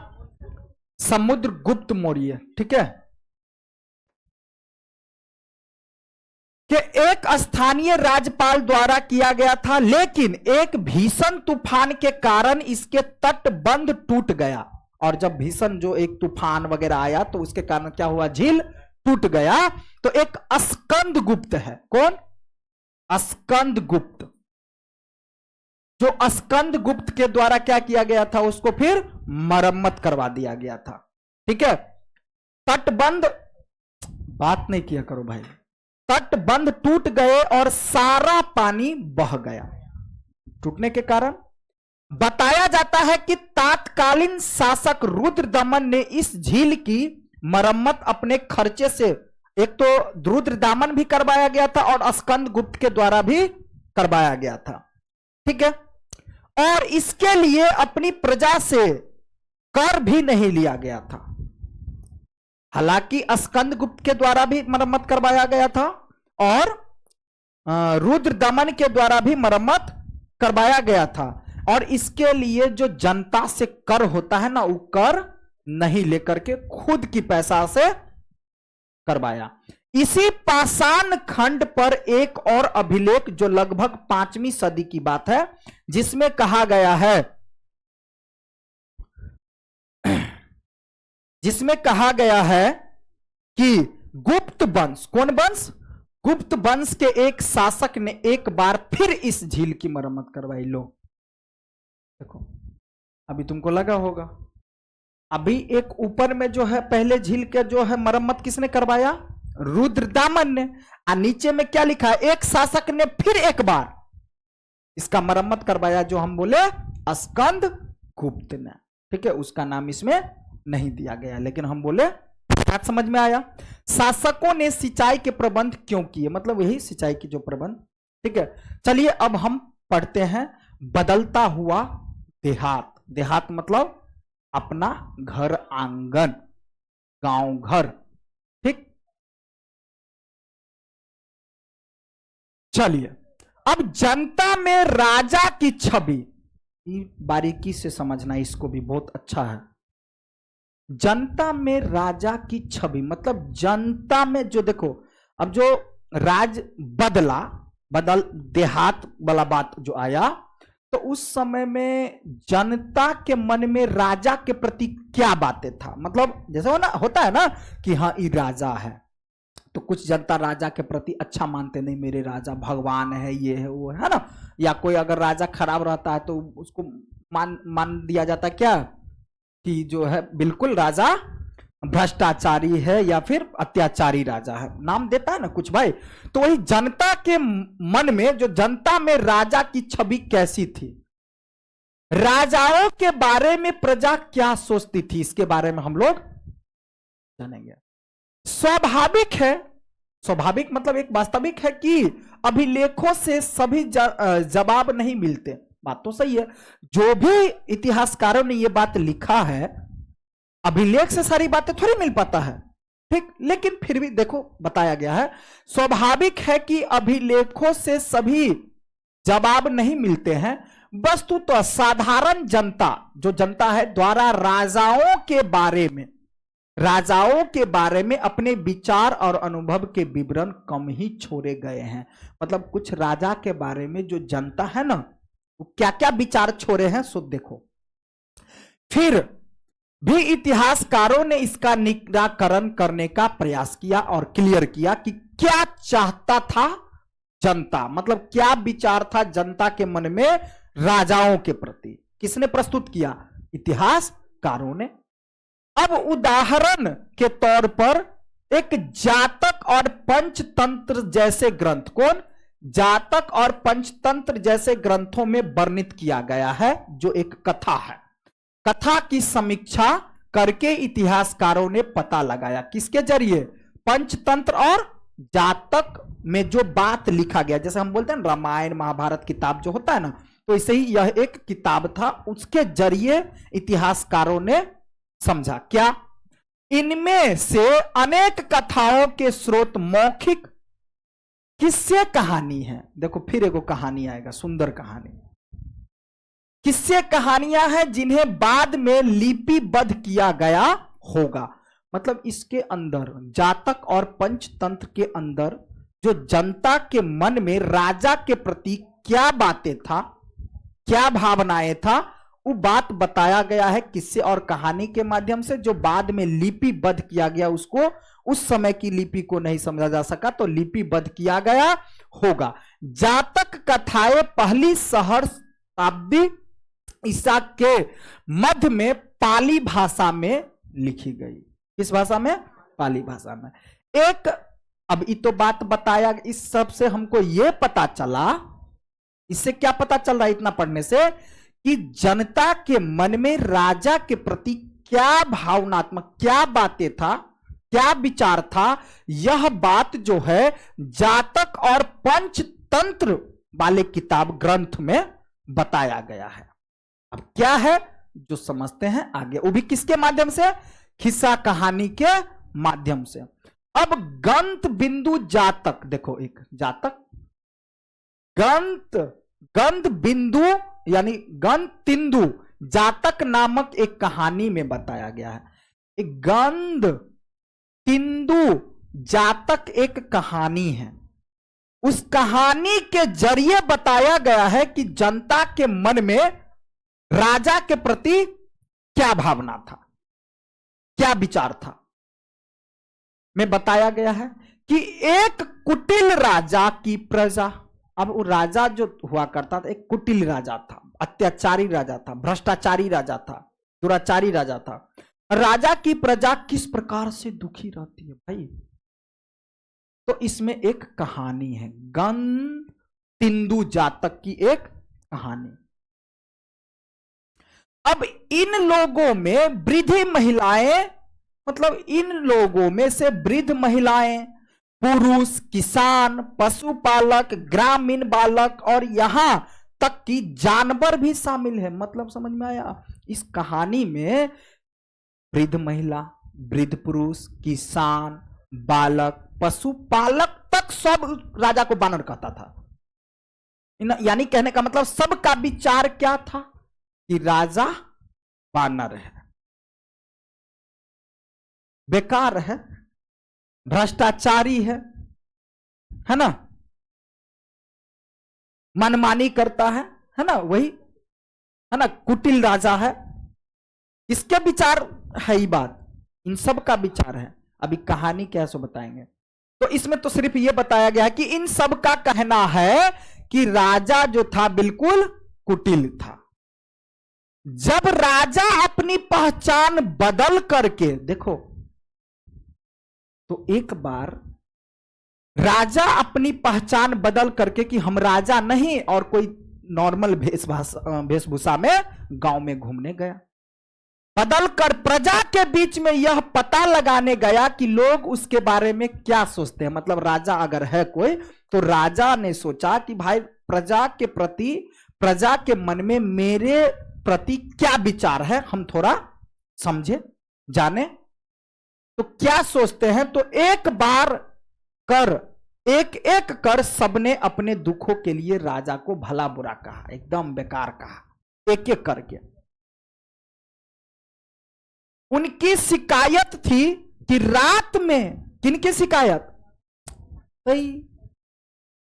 समुद्रगुप्त मौर्य, ठीक है, कि एक स्थानीय राज्यपाल द्वारा किया गया था। लेकिन एक भीषण तूफान के कारण इसके तटबंध टूट गया, और जब भीषण जो एक तूफान वगैरह आया तो उसके कारण क्या हुआ, झील टूट गया। तो एक स्कंदगुप्त है, कौन, स्कंदगुप्त, जो स्कंदगुप्त के द्वारा क्या किया गया था, उसको फिर मरम्मत करवा दिया गया था, ठीक है। तटबंध, बात नहीं किया करो भाई, तटबंध टूट गए और सारा पानी बह गया। टूटने के कारण बताया जाता है कि तात्कालीन शासक रुद्र दमन ने इस झील की मरम्मत अपने खर्चे से, एक तो रुद्र दामन भी करवाया गया था और स्कंदगुप्त के द्वारा भी करवाया गया था, ठीक है। और इसके लिए अपनी प्रजा से कर भी नहीं लिया गया था। हालांकि स्कंदगुप्त के द्वारा भी मरम्मत करवाया गया था और रुद्र दमन के द्वारा भी मरम्मत करवाया गया था, और इसके लिए जो जनता से कर होता है ना, वो कर नहीं लेकर के खुद की पैसा से करवाया। इसी पाषाण खंड पर एक और अभिलेख जो लगभग 5वीं सदी की बात है, जिसमें कहा गया है, कि गुप्त वंश, कौन वंश, गुप्त वंश के एक शासक ने एक बार फिर इस झील की मरम्मत करवाई। लो देखो, अभी तुमको लगा होगा, अभी एक ऊपर में जो है पहले झील के जो है मरम्मत किसने करवाया, रुद्रदामन ने। और नीचे में क्या लिखा है, एक शासक ने फिर एक बार इसका मरम्मत करवाया, जो हम बोले स्कंद गुप्त ने। ठीक है, उसका नाम इसमें नहीं दिया गया, लेकिन हम बोले बात समझ में आया। शासकों ने सिंचाई के प्रबंध क्यों किए, मतलब यही सिंचाई की जो प्रबंध। ठीक है, चलिए अब हम पढ़ते हैं बदलता हुआ देहात। देहात मतलब अपना घर आंगन, गांव घर। ठीक, चलिए अब जनता में राजा की छवि, बारीकी से समझना, इसको भी बहुत अच्छा है। जनता में राजा की छवि मतलब जनता में जो, देखो अब जो राज बदल देहात वाला बात जो आया, तो उस समय में जनता के मन में राजा के प्रति क्या बातें था, मतलब जैसे होता है ना कि हाँ ये राजा है, तो कुछ जनता राजा के प्रति अच्छा मानते, नहीं मेरे राजा भगवान है, ये है वो है ना। या कोई अगर राजा खराब रहता है तो उसको मान दिया जाता क्या कि जो है बिल्कुल राजा भ्रष्टाचारी है या फिर अत्याचारी राजा है, नाम देता है ना कुछ भाई। तो वही जनता के मन में, जो जनता में राजा की छवि कैसी थी, राजाओं के बारे में प्रजा क्या सोचती थी, इसके बारे में हम लोग जानेंगे। स्वाभाविक है, स्वाभाविक मतलब एक वास्तविक है कि अभिलेखों से सभी जवाब नहीं मिलते, बात तो सही है। जो भी इतिहासकारों ने यह बात लिखा है, अभिलेख से सारी बातें थोड़ी मिल पाता है। ठीक, लेकिन फिर भी देखो बताया गया है, स्वाभाविक है कि अभिलेखों से सभी जवाब नहीं मिलते हैं, वस्तु तो साधारण जनता, जो जनता है द्वारा राजाओं के बारे में अपने विचार और अनुभव के विवरण कम ही छोड़े गए हैं। मतलब कुछ राजा के बारे में जो जनता है ना, वो क्या क्या विचार छोड़े हैं सो देखो। फिर भी इतिहासकारों ने इसका निराकरण करने का प्रयास किया और क्लियर किया कि क्या चाहता था जनता, मतलब क्या विचार था जनता के मन में राजाओं के प्रति। किसने प्रस्तुत किया, इतिहासकारों ने। अब उदाहरण के तौर पर एक जातक और पंचतंत्र जैसे ग्रंथ, कौन, जातक और पंचतंत्र जैसे ग्रंथों में वर्णित किया गया है, जो एक कथा है। कथा की समीक्षा करके इतिहासकारों ने पता लगाया, किसके जरिए, पंचतंत्र और जातक में जो बात लिखा गया, जैसे हम बोलते हैं रामायण महाभारत किताब जो होता है ना, तो इसे ही यह एक किताब था, उसके जरिए इतिहासकारों ने समझा क्या, इनमें से अनेक कथाओं के स्रोत मौखिक किस्से कहानी है। देखो फिर एगो कहानी आएगा, सुंदर कहानी, किस्से कहानियां हैं जिन्हें बाद में लिपिबद्ध किया गया होगा। मतलब इसके अंदर जातक और पंचतंत्र के अंदर जो जनता के मन में राजा के प्रति क्या बातें था, क्या भावनाएं था, वो बात बताया गया है किस्से और कहानी के माध्यम से, जो बाद में लिपिबद्ध किया गया। उसको उस समय की लिपि को नहीं समझा जा सका तो लिपिबद्ध किया गया होगा। जातक कथाएं पहली सहस्राब्दी ईसा के मध्य में पाली भाषा में लिखी गई। किस भाषा में, पाली भाषा में। एक अब ये तो बात बताया, इस सब से हमको यह पता चला, इससे क्या पता चल रहा है इतना पढ़ने से, कि जनता के मन में राजा के प्रति क्या भावनात्मक, क्या बातें था, क्या विचार था, यह बात जो है जातक और पंचतंत्र वाले किताब ग्रंथ में बताया गया है। अब क्या है जो समझते हैं आगे, वो भी किसके माध्यम से, खिस्सा कहानी के माध्यम से। अब गंत बिंदु जातक, देखो एक जातक, गंध बिंदु यानी गंतिंदु जातक नामक एक कहानी में बताया गया है। एक गंध तिंदु जातक एक कहानी है, उस कहानी के जरिए बताया गया है कि जनता के मन में राजा के प्रति क्या भावना था, क्या विचार था। में बताया गया है कि एक कुटिल राजा की प्रजा, अब वो राजा जो हुआ करता था एक कुटिल राजा था, अत्याचारी राजा था, भ्रष्टाचारी राजा था, दुराचारी राजा था। राजा की प्रजा किस प्रकार से दुखी रहती है भाई, तो इसमें एक कहानी है, गणतिंदु जातक की एक कहानी। अब इन लोगों में वृद्ध महिलाएं, मतलब इन लोगों में से वृद्ध महिलाएं, पुरुष, किसान, पशुपालक, ग्रामीण बालक और यहां तक कि जानवर भी शामिल है। मतलब समझ में आया? इस कहानी में वृद्ध महिला, वृद्ध पुरुष, किसान, बालक, पशुपालक तक सब राजा को बानर कहता था। यानी कहने का मतलब सबका विचार क्या था कि राजा बानर है, बेकार है, भ्रष्टाचारी है ना, मनमानी करता है ना, वही है ना, कुटिल राजा है। इसके विचार है ये बात, इन सब का विचार है। अभी कहानी क्या है सो बताएंगे। तो इसमें तो सिर्फ ये बताया गया कि इन सब का कहना है कि राजा जो था बिल्कुल कुटिल था। जब राजा अपनी पहचान बदल करके, देखो तो एक बार राजा अपनी पहचान बदल करके कि हम राजा नहीं और कोई नॉर्मल वेशभूषा में गांव में घूमने गया, बदलकर प्रजा के बीच में यह पता लगाने गया कि लोग उसके बारे में क्या सोचते हैं। मतलब राजा अगर है कोई, तो राजा ने सोचा कि भाई प्रजा के प्रति, प्रजा के मन में मेरे प्रति क्या विचार है, हम थोड़ा समझे जाने तो क्या सोचते हैं। तो एक बार कर, एक एक कर सबने अपने दुखों के लिए राजा को भला बुरा कहा, एकदम बेकार कहा, एक एक करके। उनकी शिकायत थी कि रात में, किनकी शिकायत? भाई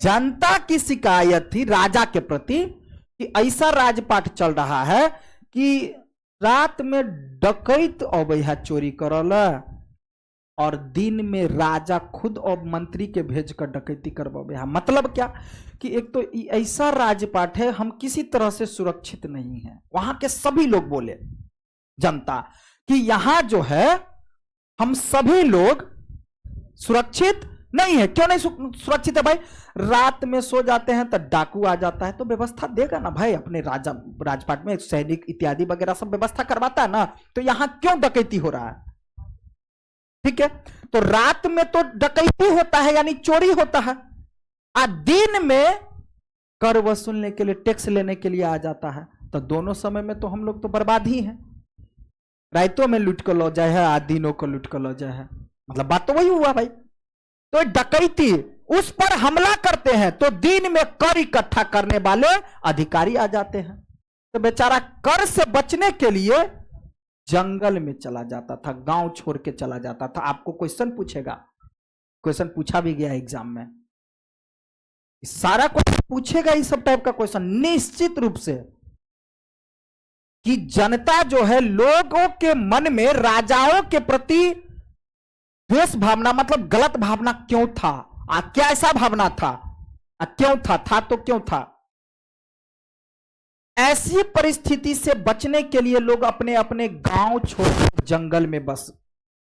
जनता की शिकायत थी राजा के प्रति कि ऐसा राजपाट चल रहा है कि रात में डकैत अबैहा चोरी करल और दिन में राजा खुद और मंत्री के भेज कर डकैती करवा। मतलब क्या कि एक तो ऐसा राजपाट है, हम किसी तरह से सुरक्षित नहीं है। वहां के सभी लोग बोले, जनता, कि यहां जो है हम सभी लोग सुरक्षित नहीं है। क्यों नहीं सुरक्षित है भाई? रात में सो जाते हैं तो डाकू आ जाता है, तो व्यवस्था देगा ना भाई, अपने राजपाट में सैनिक इत्यादि वगैरह सब व्यवस्था करवाता है ना, तो यहां क्यों डकैती हो रहा है? ठीक है, तो रात में तो डकैती होता है यानी चोरी होता है, और दिन में कर वसूलने के लिए, टैक्स लेने के लिए आ जाता है। तो दोनों समय में तो हम लोग तो बर्बाद ही हैं। रातों में लूट कर लो जाए है, आ दिनों को लूट कर लो जाए है, मतलब बात तो वही हुआ भाई। तो डकैती, उस पर हमला करते हैं तो दिन में कर इकट्ठा करने वाले अधिकारी आ जाते हैं, तो बेचारा कर से बचने के लिए जंगल में चला जाता था, गांव छोड़ के चला जाता था। आपको क्वेश्चन पूछेगा, क्वेश्चन पूछा भी गया एग्जाम में, सारा क्वेश्चन पूछेगा इस सब टाइप का क्वेश्चन निश्चित रूप से, कि जनता जो है, लोगों के मन में राजाओं के प्रति द्वेष भावना, मतलब गलत भावना क्यों था, क्या ऐसा भावना था, क्यों था तो क्यों था। ऐसी परिस्थिति से बचने के लिए लोग अपने अपने गांव छोड़कर जंगल में बस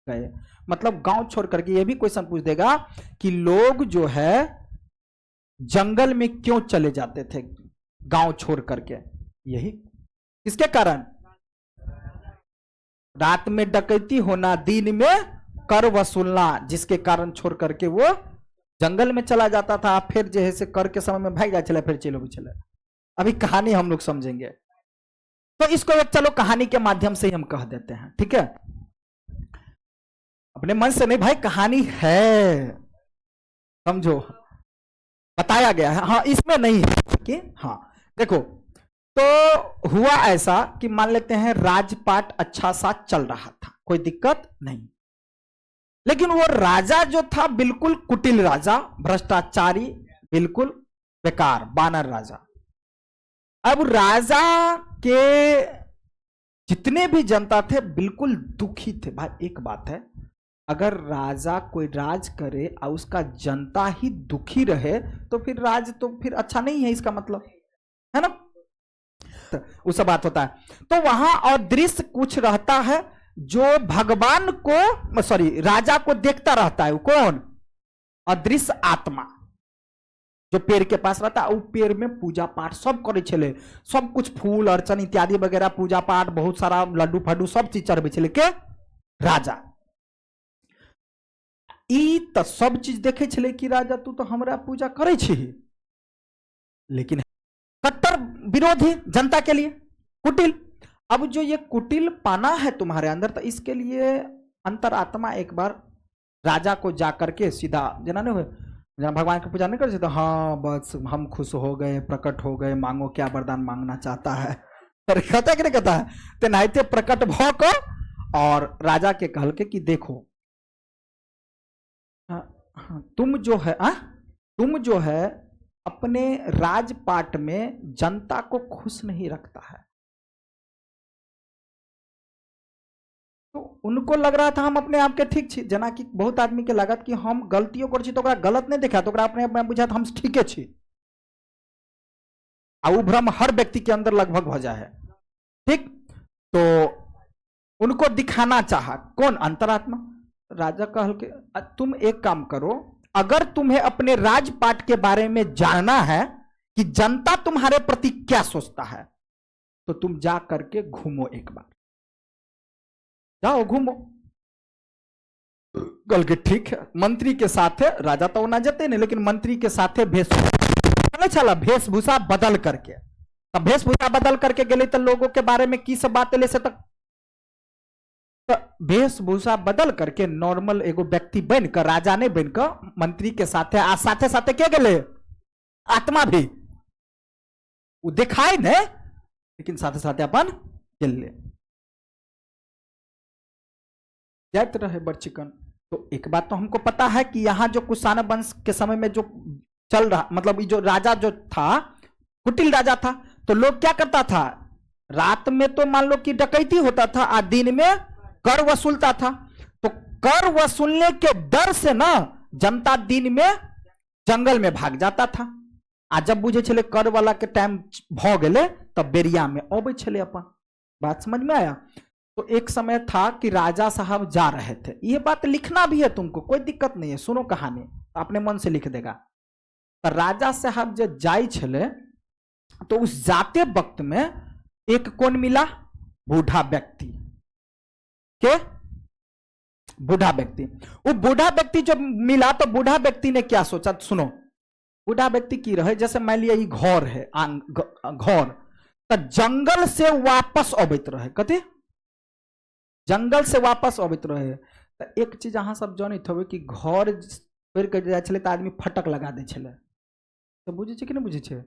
गए। मतलब गांव छोड़ करके, ये भी क्वेश्चन पूछ देगा कि लोग जो है जंगल में क्यों चले जाते थे गांव छोड़ करके, यही किसके कारण? रात में डकैती होना, दिन में कर वसूलना, जिसके कारण छोड़ करके वो जंगल में चला जाता था। फिर जैसे कर के समय में भाग जाए चले, फिर चलो भी चले। अभी कहानी हम लोग समझेंगे, तो इसको एक चलो कहानी के माध्यम से ही हम कह देते हैं, ठीक है? अपने मन से नहीं भाई, कहानी है, समझो, बताया गया है। हाँ, इसमें नहीं है कि हाँ देखो, तो हुआ ऐसा कि मान लेते हैं राजपाट अच्छा सा चल रहा था, कोई दिक्कत नहीं, लेकिन वो राजा जो था बिल्कुल कुटिल राजा, भ्रष्टाचारी, बिल्कुल बेकार, बानर राजा। अब राजा के जितने भी जनता थे बिल्कुल दुखी थे। भाई एक बात है, अगर राजा कोई राज करे और उसका जनता ही दुखी रहे तो फिर राज तो फिर अच्छा नहीं है, इसका मतलब है ना, वो सब बात होता है। तो वहां और दृश्य कुछ रहता है जो भगवान को, सॉरी, राजा को देखता रहता है। वो कौन? अदृश्य आत्मा जो पेड़ के पास रहता, वो पेड़ में पूजा पाठ सब करे छले, सब कुछ फूल अर्चन इत्यादि वगैरह पूजा पाठ, बहुत सारा लड्डू फड्डू सब चीज चढ़बे छले के राजा। ई तो सब चीज देखे छले कि राजा तू तो हमरा पूजा करे छी, लेकिन कट्टर विरोधी जनता के लिए कुटिल। अब जो ये कुटिल पाना है तुम्हारे अंदर, तो इसके लिए अंतरात्मा एक बार राजा को जाकर के सीधा जना नहीं हुए, जहाँ भगवान की पूजा नहीं कर सकते, हाँ बस हम खुश हो गए, प्रकट हो गए, मांगो क्या वरदान मांगना चाहता है, कहता कि नहीं कहता है, तो नाइते प्रकट भौक और राजा के कहल के कि देखो तुम जो है अपने राजपाट में जनता को खुश नहीं रखता है। तो उनको लग रहा था हम अपने आप के ठीक छी, जना कि बहुत आदमी के लागत कि हम गलतियों कर छी, तो गलत नहीं देखा, तो अपने आप में बुझा हम ठीके छी। वो भ्रम हर व्यक्ति के अंदर लगभग हो जाए है, ठीक। तो उनको दिखाना चाहा कौन? अंतरात्मा। राजा कहल के तुम एक काम करो, अगर तुम्हें अपने राजपाट के बारे में जानना है कि जनता तुम्हारे प्रति क्या सोचता है, तो तुम जा करके घूमो, एक बार जाओ घूमो। कल के ठीक है, मंत्री के साथ राजा तो ना जाते नहीं, लेकिन मंत्री के साथ वेशभूषा बदल करके, तब वेशभूषा बदल करके गए तो लोगों के बारे में की सब बात ले से तक, तो वेशभूषा बदल करके नॉर्मल एगो व्यक्ति बनकर, राजा ने बनकर मंत्री के साथ साथे साथे क्या गए आत्मा भी वो दिखाई ने, लेकिन साथे साथे अपन चल जाते रहे बड़चिकन। तो एक बात तो हमको पता है कि यहाँ जो कुषाण वंश के समय में जो चल रहा, मतलब जो राजा जो था कुटिल राजा था, तो लोग क्या करता था, रात में तो मान लो कि डकैती होता था, आज दिन में कर वसूलता था। तो कर वसूलने के डर से ना जनता दिन में जंगल में भाग जाता था, आ जब बुझे छले कर वाला के टाइम भ गए तब बेरिया में अबे छले। अपन बात समझ में आया? तो एक समय था कि राजा साहब जा रहे थे, यह बात लिखना भी है तुमको, कोई दिक्कत नहीं है, सुनो कहानी अपने मन से लिख देगा। तो राजा साहब जब जाई छले, तो उस जाते वक्त में एक कौन मिला? बूढ़ा व्यक्ति के बूढ़ा व्यक्ति। वो बूढ़ा व्यक्ति जब मिला तो बूढ़ा व्यक्ति ने क्या सोचा, सुनो। बूढ़ा व्यक्ति की रहे, जैसे मान लिया ये घर है, घर, तो जंगल से वापस अबैत रहे, कथी जंगल से वापस अबैत रहे। तो एक चीज अहाँ सब जानते हो कि घर छोड़ के जाए छले तो आदमी फटक लगा दे छले, तो बुझे छे कि नहीं बुझे छे?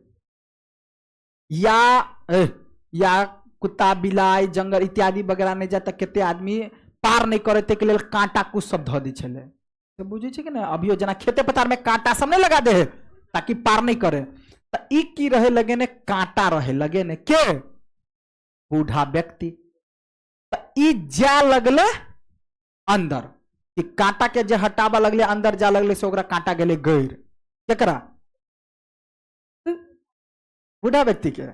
या कुत्ता बिलाई जंगल इत्यादि वगैरह नहीं जाता, कितने आदमी पार नहीं करे के लिए कांटा कुछ सब धो दी छले, तो बुझे छे कि नहीं? अभियो जना खेते पथार में कांटा सब नहीं लगा दे ताकि पार नहीं करे, तो ई की रहे लगे ने कांटा रहे लगे ने के बूढ़ा व्यक्ति। तो ई जा लगले अंदर, कि कांटा के जे हटावा लगले अंदर जा लगले से ओकरा कांटा गेले गैर केकरा? बूढ़ा व्यक्ति के,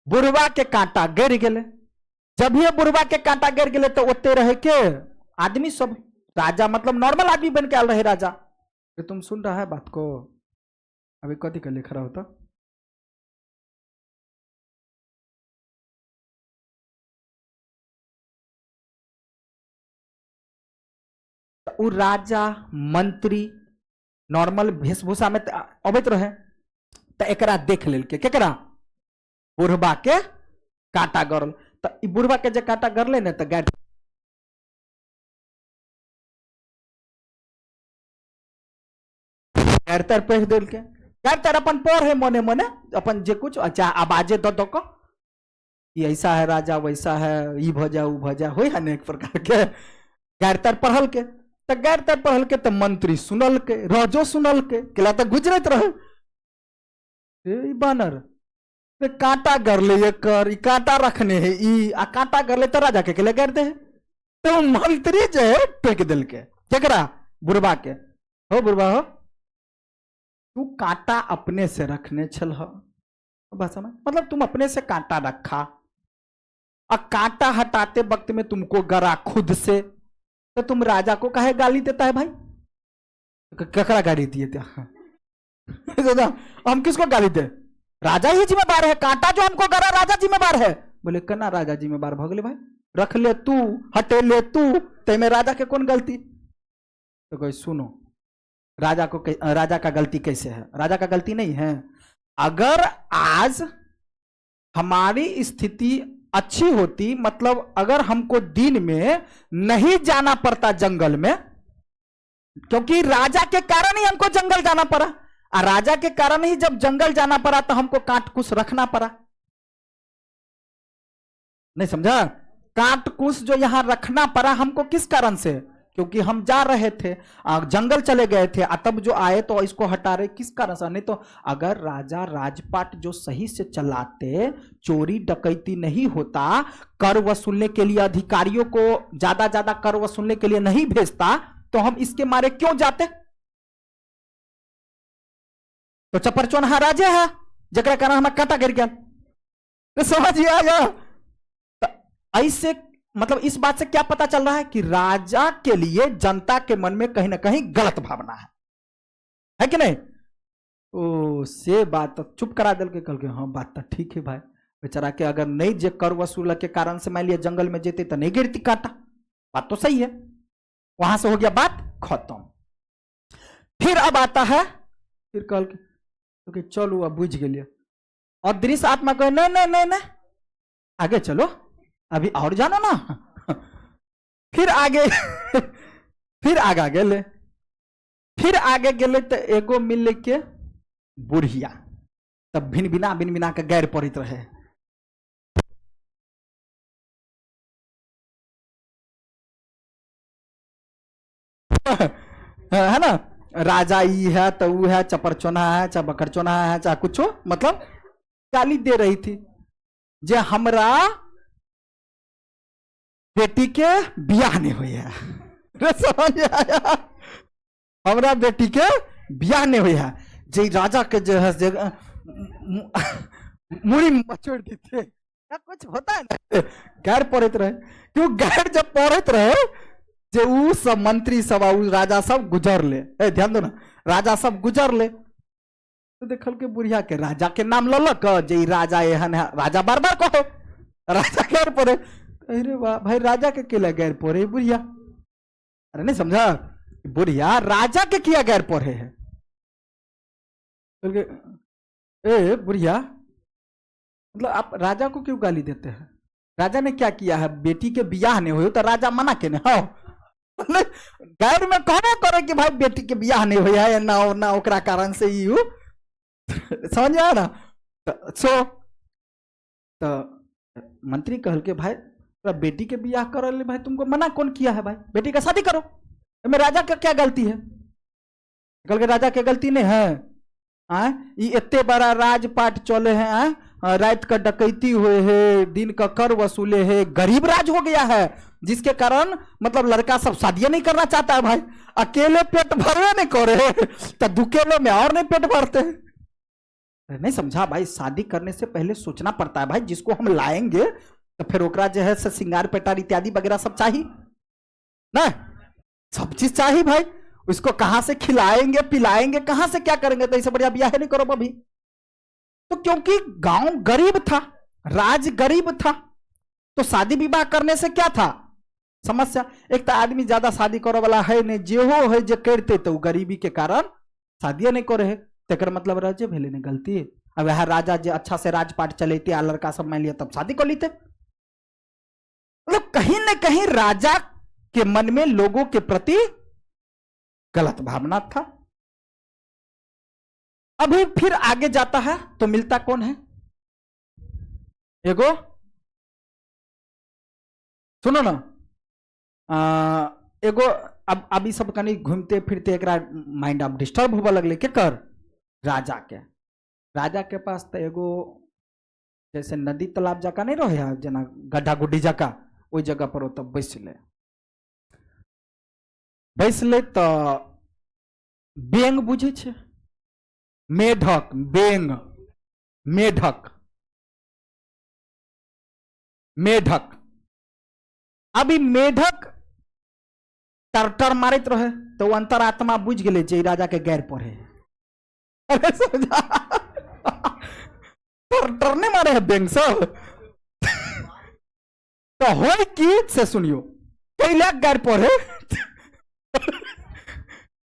बुढ़वा के कांटा गिर गेले। जब ये बुढ़वा के कांटा गिर गेले तो ओते रहे के आदमी सब, राजा मतलब नॉर्मल आदमी बन के आल रहे राजा। तुम सुन रहा है बात को? अभी कथी का लिख रहा होता? वो राजा मंत्री नॉर्मल वेशभूषा में अबैत रहे, तो एकरा देख लेल के केकरा? बुढ़वा के कांटा गरल। तो बुढ़वा के जे कांटा गरले ने तो गाड़ तर पढ़ दिल के, तर अपन पढ़े मने मने अपन जे कुछ अच्छा आवाजे दो दो को, ये ऐसा है राजा वैसा है, ई भजा उ भजा हो है एक प्रकार के गैर तर पढ़ल के। तो गैर तर पढ़ल के तो मंत्री सुनल के, राजो सुनल के, केला तो गुजरत रहे बानर कांटा गरले ये कर, कांटा रखने है ई आ कांटा गरले तो राजा के लिए गैर दे। तो मंत्री जो है टोक दिल के केकरा? बुढ़वा के। हो बुढ़वा हो, तू कांटा अपने से रखने छल भाषा में, मतलब तुम अपने से कांटा रखा और कांटा हटाते वक्त में तुमको गरा खुद से, तो तुम राजा को काहे गाली देता है भाई? ककरा गाली दिए थे? हम किसको गाली दे? राजा ही जिम्मेदार है, कांटा जो हमको गड़ा राजा जिम्मेदार है। बोले कना राजा जिम्मेदार भगले भाई, रख ले तू, हटे ले तू, ते में राजा के कौन गलती? तो कोई सुनो, राजा का गलती कैसे है? राजा का गलती नहीं है। अगर आज हमारी स्थिति अच्छी होती, मतलब अगर हमको दिन में नहीं जाना पड़ता जंगल में, क्योंकि राजा के कारण ही हमको जंगल जाना पड़ा, और राजा के कारण ही जब जंगल जाना पड़ा तो हमको काट कुछ रखना पड़ा। नहीं समझा? काट कुछ जो यहां रखना पड़ा हमको किस कारण से? क्योंकि हम जा रहे थे, जंगल चले गए थे, तब जो आए तो इसको हटा रहे, किस कारण से? नहीं तो अगर राजा राजपाट जो सही से चलाते, चोरी डकैती नहीं होता, कर वसूलने के लिए अधिकारियों को ज्यादा कर वसूलने के लिए नहीं भेजता, तो हम इसके मारे क्यों जाते? तो चपरचोनहा राजा है जरा कारण हमें काटा गिर गया। तो समझिए आया? ऐसे मतलब इस बात से क्या पता चल रहा है कि राजा के लिए जनता के मन में कहीं ना कहीं गलत भावना है कि नहीं? ओ से बात तो चुप करा दिल के, कल के हाँ बात तो ठीक है भाई, बेचारा के अगर नहीं जे कर वसूल के कारण से मान लिया जंगल में जेते तो नहीं गिरती काटा, बात तो सही है। वहां से हो गया बात खत्म। फिर अब आता है, फिर कल के चलो अब बुझ गए, और दृश्य आत्मा कहे नहीं नहीं नहीं नहीं आगे चलो, अभी और जानो ना। फिर आगे फिर आगे गेले, फिर आगे गेले तो एगो मिल के बुढ़िया, तब भिन बिना के गैर पड़ित रहे। है ना? राजा ई है तो वो है, चपरचोना है, चाहे बकरचोना है, चाहे कुछ हो, मतलब गाली दे रही थी जे हमरा बेटी के बियाह नहीं हुई है। समझ आया? हमरा बेटी के बियाह नहीं हुई है, जे राजा के जो है मुड़ी मचोड़ दी थे, क्या कुछ होता है ना, गैर पड़ित रहे। क्यों गैर जब पड़ित रहे, जो सब मंत्री सब राजा सब गुजर ले, ध्यान दो ना, राजा सब गुजर ले, तो देखल के बुढ़िया के राजा के नाम ललक, जे राजा एहन है, राजा बार बार कहो राजा गैर पड़े। अरे वाह भाई, राजा के केला गैर पड़े बुढ़िया? अरे नहीं समझा, बुढ़िया राजा के किया गैर पड़े है? ए बुढ़िया, मतलब आप राजा को क्यों गाली देते हैं? राजा ने क्या किया है? बेटी के बियाह नहीं हुए तो राजा मना के नहीं हो? गैर में कहना करे कि भाई बेटी के बियाह नहीं हुआ है ना ओकरा कारण से ही हो। समझ आया ना? तो मंत्री कहल के भाई बेटी के बियाह कर ले, भाई तुमको मना कौन किया है? भाई बेटी का शादी करो, में राजा का क्या गलती है? कल के राजा के गलती नहीं है। इतने बड़ा राजपाट चले हैं, रात का डकैती हुए है, दिन का कर वसूले है, गरीब राज हो गया है, जिसके कारण मतलब लड़का सब शादियां नहीं करना चाहता है। भाई अकेले पेट भरवे नहीं करे तो दुकेले में और नहीं पेट भरते। नहीं समझा भाई? शादी करने से पहले सोचना पड़ता है भाई, जिसको हम लाएंगे तो फिर ओकरा जो है सिंगार पेटार इत्यादि वगैरह सब चाहिए ना, सब चीज चाहिए भाई। उसको कहां से खिलाएंगे पिलाएंगे, कहां से क्या करेंगे? तो इससे बढ़िया ब्याह नहीं करो अभी। तो क्योंकि गांव गरीब था, राज गरीब था, तो शादी विवाह करने से क्या था समस्या? एक तो आदमी ज्यादा शादी करे वाला है नहीं, जे हो है जे करते तो गरीबी के कारण शादियां नहीं करे है, तेकर मतलब राजे भेले ने गलती। अब यह राजा जो अच्छा से राजपाट चलेते आ लड़का सब मान लिया तब शादी कर लीते। मतलब कहीं ना कहीं राजा के मन में लोगों के प्रति गलत भावना था। अभी फिर आगे जाता है तो मिलता कौन है? एगो सुनो ना, एगो अब अभी सब कहीं घूमते फिरते एक माइंड अब डिस्टर्ब होगा लगले के कर राजा के पास तो एगो जैसे नदी तालाब जका नहीं रहे जना गड्ढा गुड्डी जका, वही जगह पर तब बैस ले तो बेंग बुझे छे, मेढक, बेंग, मेढक, मेढक। अभी मेढक टर्टर मारित रहे तो अंतरात्मा बुझ गए जे राजा के गैर पढ़े। अरे समझा, टर्टर ने मारे है बैंक सब। तो हो की से सुनियो, कई लाख गैर पढ़े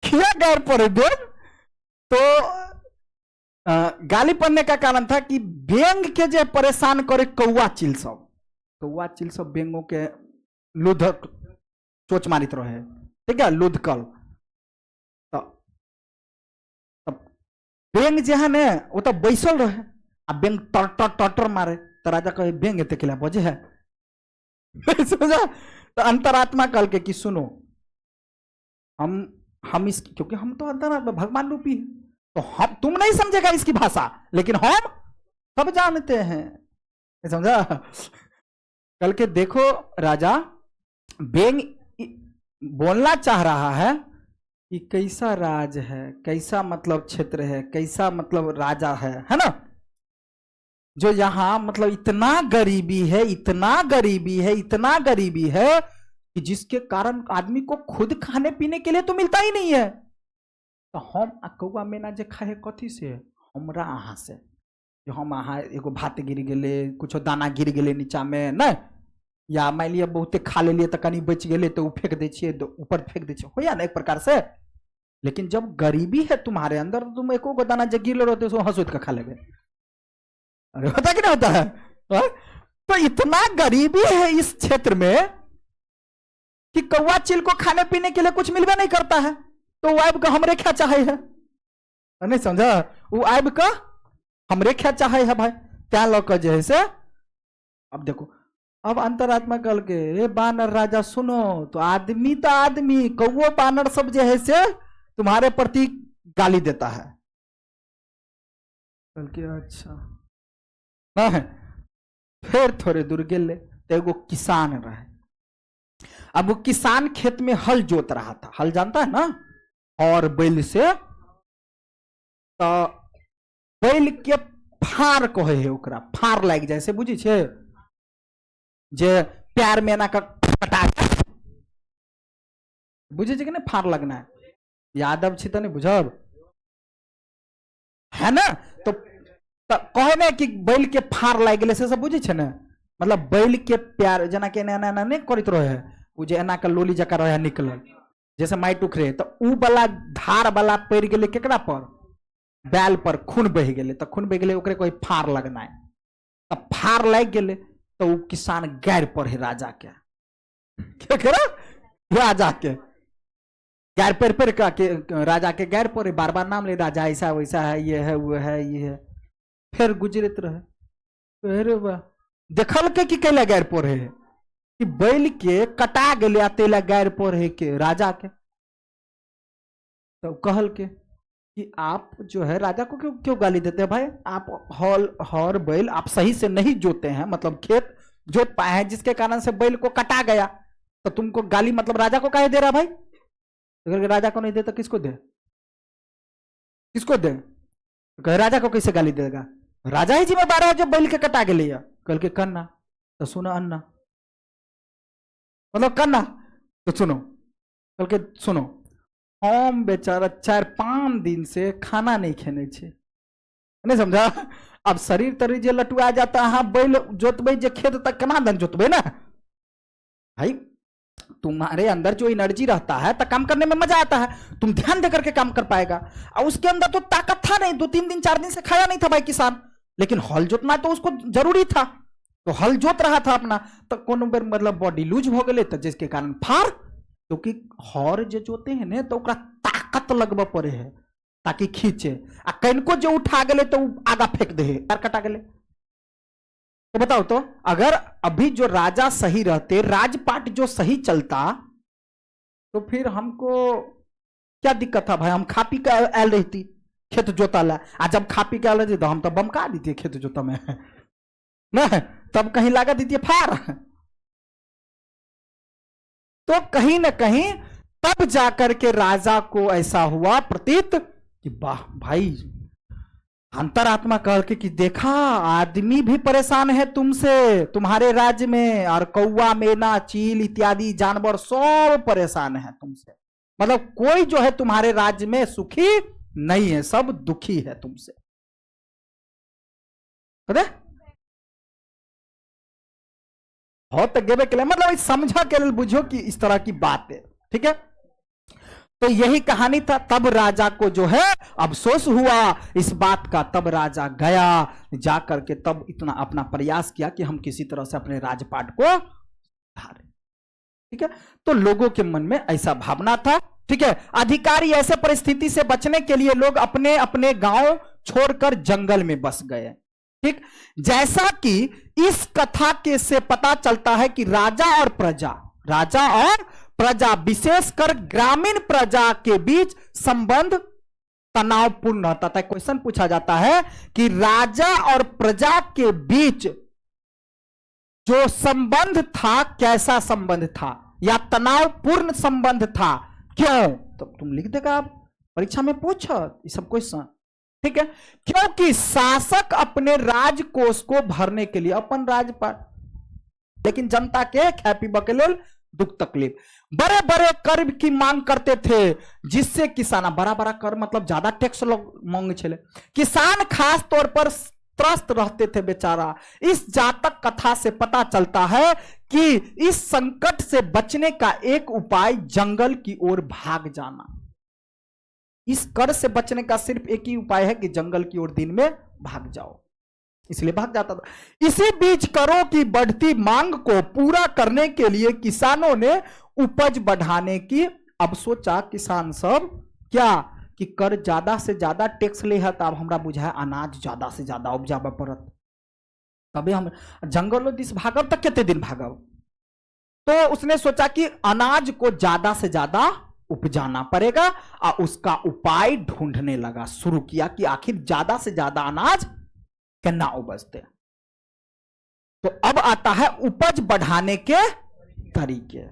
क्या गैर पढ़े बैंक। तो गाली पड़ने का कारण था कि बेंग के जे परेशान करे कौआ चिल सब बेंगों के लुध चोच मारित रहे, ठीक है, लुधकल। तो बेंग जे है ने वो तो बैसल रहे, आ बेंग टर मारे तो राजा कहे बेंग एते के बजे है। समझा। तो अंतरात्मा कल के कि सुनो, हम इस, क्योंकि हम तो अंतरात्मा भगवान रूपी है, तो हम, तुम नहीं समझेगा इसकी भाषा, लेकिन हम सब जानते हैं। समझा। कल के देखो राजा बेंग बोलना चाह रहा है कि कैसा राज है, कैसा मतलब क्षेत्र है, कैसा मतलब राजा है ना, जो यहां मतलब इतना गरीबी है, इतना गरीबी है, इतना गरीबी है कि जिसके कारण आदमी को खुद खाने पीने के लिए तो मिलता ही नहीं है। तो हम कौआ मैना जे खाए कथी से, हमरा अहाँ से, जो हम अहाँ एगो भात गिर गए, कुछ दाना गिर गए नीचा में न, या मान लिया बहुते खा ले तो कहीं बच गए तो फेंक दे छिए, ऊपर फेंक दे छिए, हो या ना एक प्रकार से। लेकिन जब गरीबी है तुम्हारे अंदर, तुम एको गो दाना जब गिर रहते हो हंसुत का खा लेगे। अरे होता कि नहीं होता है? तो इतना गरीबी है इस क्षेत्र में कि कौवा चिल को खाने पीने के लिए कुछ मिलवे नहीं करता है, तो वो आब का हमरे क्या चाहे है, नहीं समझा, वो आब का हमरे क्या चाहे है भाई। क्या लौक जैसे अब देखो, अब अंतरात्मा कल के बानर राजा सुनो, तो आदमी कौओ बानर सब जो है से तुम्हारे प्रति गाली देता है। कल के अच्छा ना है। फिर थोड़े दूर गेले तो एगो किसान रहे। अब वो किसान खेत में हल जोत रहा था, हल जानता है ना, और बैल से। तो बैल के फार कहे है, ओकरा फार लाग जाए से, बुझी छे, जे प्यार में ना कटा, बुझे छे कि नहीं, फार लगना है। यादव छी तो नहीं बुझब है ना। तो कहे ना कि बैल के फार लाग गए से सब बुझे छे ना, मतलब बैल के प्यार जना के एना एना नहीं करत रहे है, उ जे एना के लोली जका रहे निकलल जैसे माइट उखरे, तो उ वाला धार वाला पड़ गए केकरा पर, बैल पर, खून बह गए, तो खून बह गए ओकरे कोई फार लगना है। तब फार लग गए तो वो किसान गैर पर है राजा के, क्या करा, राजा के गैर पर के राजा के गैर पर बार बार नाम ले, राजा ऐसा वैसा है, ये है वो है ये है। फिर गुजरत रहे, अरे वाह, देखल के कि कैला गैर पर है कि बैल के कटा गए तेला गैर पर है के राजा के। तो कहल के कि आप जो है राजा को क्यों गाली देते हैं भाई, आप हर बैल आप सही से नहीं जोते हैं, मतलब खेत जोत पाए हैं जिसके कारण से बैल को कटा गया, तो तुमको गाली मतलब राजा को काहे दे रहा भाई। अगर राजा को नहीं दे तो किसको दे, किसको दे, कहे राजा को कैसे गाली देगा, राजा ही जिम्मेदार है जो बैल के कटा गए। कल के कन्ना तो सुनो अन्ना, मतलब कन्ना तो सुनो, कल के सुनो, हम बेचारा 4-5 दिन से खाना नहीं खेने छे, नहीं समझा। अब शरीर तरी जे लटुआ जाता है, बैल जोतबे जे खेत तक केना दन जोतबे ना भाई। तुम्हारे अंदर जो एनर्जी रहता है तो काम करने में मजा आता है, तुम ध्यान देकर के काम कर पाएगा। और उसके अंदर तो ताकत था नहीं, 2-3 दिन 4 दिन से खाया नहीं था भाई किसान, लेकिन हल जोतना तो उसको जरूरी था, तो हल जोत रहा था अपना। तो कौन बेर मतलब बॉडी लूज हो गए, तो जिसके कारण फार, क्योंकि हर जो जोते हैं ना तो ओकरा ताकत लगब पड़े है ताकि खींचे, आ कनको जो उठा गए तो आगा फेंक दे, कटा गए। तो बताओ तो, अगर अभी जो राजा सही रहते, राजपाट जो सही चलता, तो फिर हमको क्या दिक्कत था भाई, हम खा पी के आयल रहती खेत जोता ला। आ जब खा पी के आयल रहती तो हम तो बमका देती खेत जोता में ना, तब कहीं लगा देती फार। तो कहीं ना कहीं तब जाकर के राजा को ऐसा हुआ प्रतीत कि वाह भाई, अंतरात्मा कह के कि देखा आदमी भी परेशान है तुमसे, तुम्हारे राज्य में, और कौवा मेना चील इत्यादि जानवर सब परेशान है तुमसे। मतलब कोई जो है तुम्हारे राज्य में सुखी नहीं है, सब दुखी है तुमसे। बहुत गेबे के लिए मतलब समझा के लिए बुझो कि इस तरह की बात है। ठीक है, तो यही कहानी था। तब राजा को जो है अफसोस हुआ इस बात का। तब राजा गया, जा करके तब इतना अपना प्रयास किया कि हम किसी तरह से अपने राजपाट को धारे। ठीक है, तो लोगों के मन में ऐसा भावना था। ठीक है, अधिकारी ऐसे परिस्थिति से बचने के लिए लोग अपने अपने गांव छोड़कर जंगल में बस गए। ठीक, जैसा कि इस कथा के से पता चलता है कि राजा और प्रजा विशेषकर ग्रामीण प्रजा के बीच संबंध तनावपूर्ण रहता था। क्वेश्चन पूछा जाता है कि राजा और प्रजा के बीच जो संबंध था कैसा संबंध था, या तनावपूर्ण संबंध था, क्यों? तो तुम लिख देगा, आप परीक्षा में पूछो ये सब क्वेश्चन। ठीक है, क्योंकि शासक अपने राजकोष को भरने के लिए अपन राजपाट, लेकिन जनता के ख्यापी बकेलोल दुख तकलीफ, बड़े बड़े कर की मांग करते थे, जिससे किसान, बड़ा बड़ा कर मतलब ज्यादा टैक्स लोग मांगे छे, किसान खास तौर पर त्रस्त रहते थे बेचारा। इस जातक कथा से पता चलता है कि इस संकट से बचने का एक उपाय जंगल की ओर भाग जाना। इस कर से बचने का सिर्फ एक ही उपाय है कि जंगल की ओर दिन में भाग जाओ, इसलिए भाग जाता था। इसी बीच करों की बढ़ती मांग को पूरा करने के लिए किसानों ने उपज बढ़ाने की अब सोचा। किसान सब क्या कि कर ज्यादा से ज्यादा टैक्स ले है, तो अब हमरा बुझाए अनाज ज्यादा से ज्यादा उपजाबे पड़त, तबे हम जंगलों दिस भागब। तक कितने दिन भागब? तो उसने सोचा कि अनाज को ज्यादा से ज्यादा उपजाना पड़ेगा, और उसका उपाय ढूंढने लगा, शुरू किया कि आखिर ज्यादा से ज्यादा अनाज केना उपजते। तो अब आता है उपज बढ़ाने के तरीके।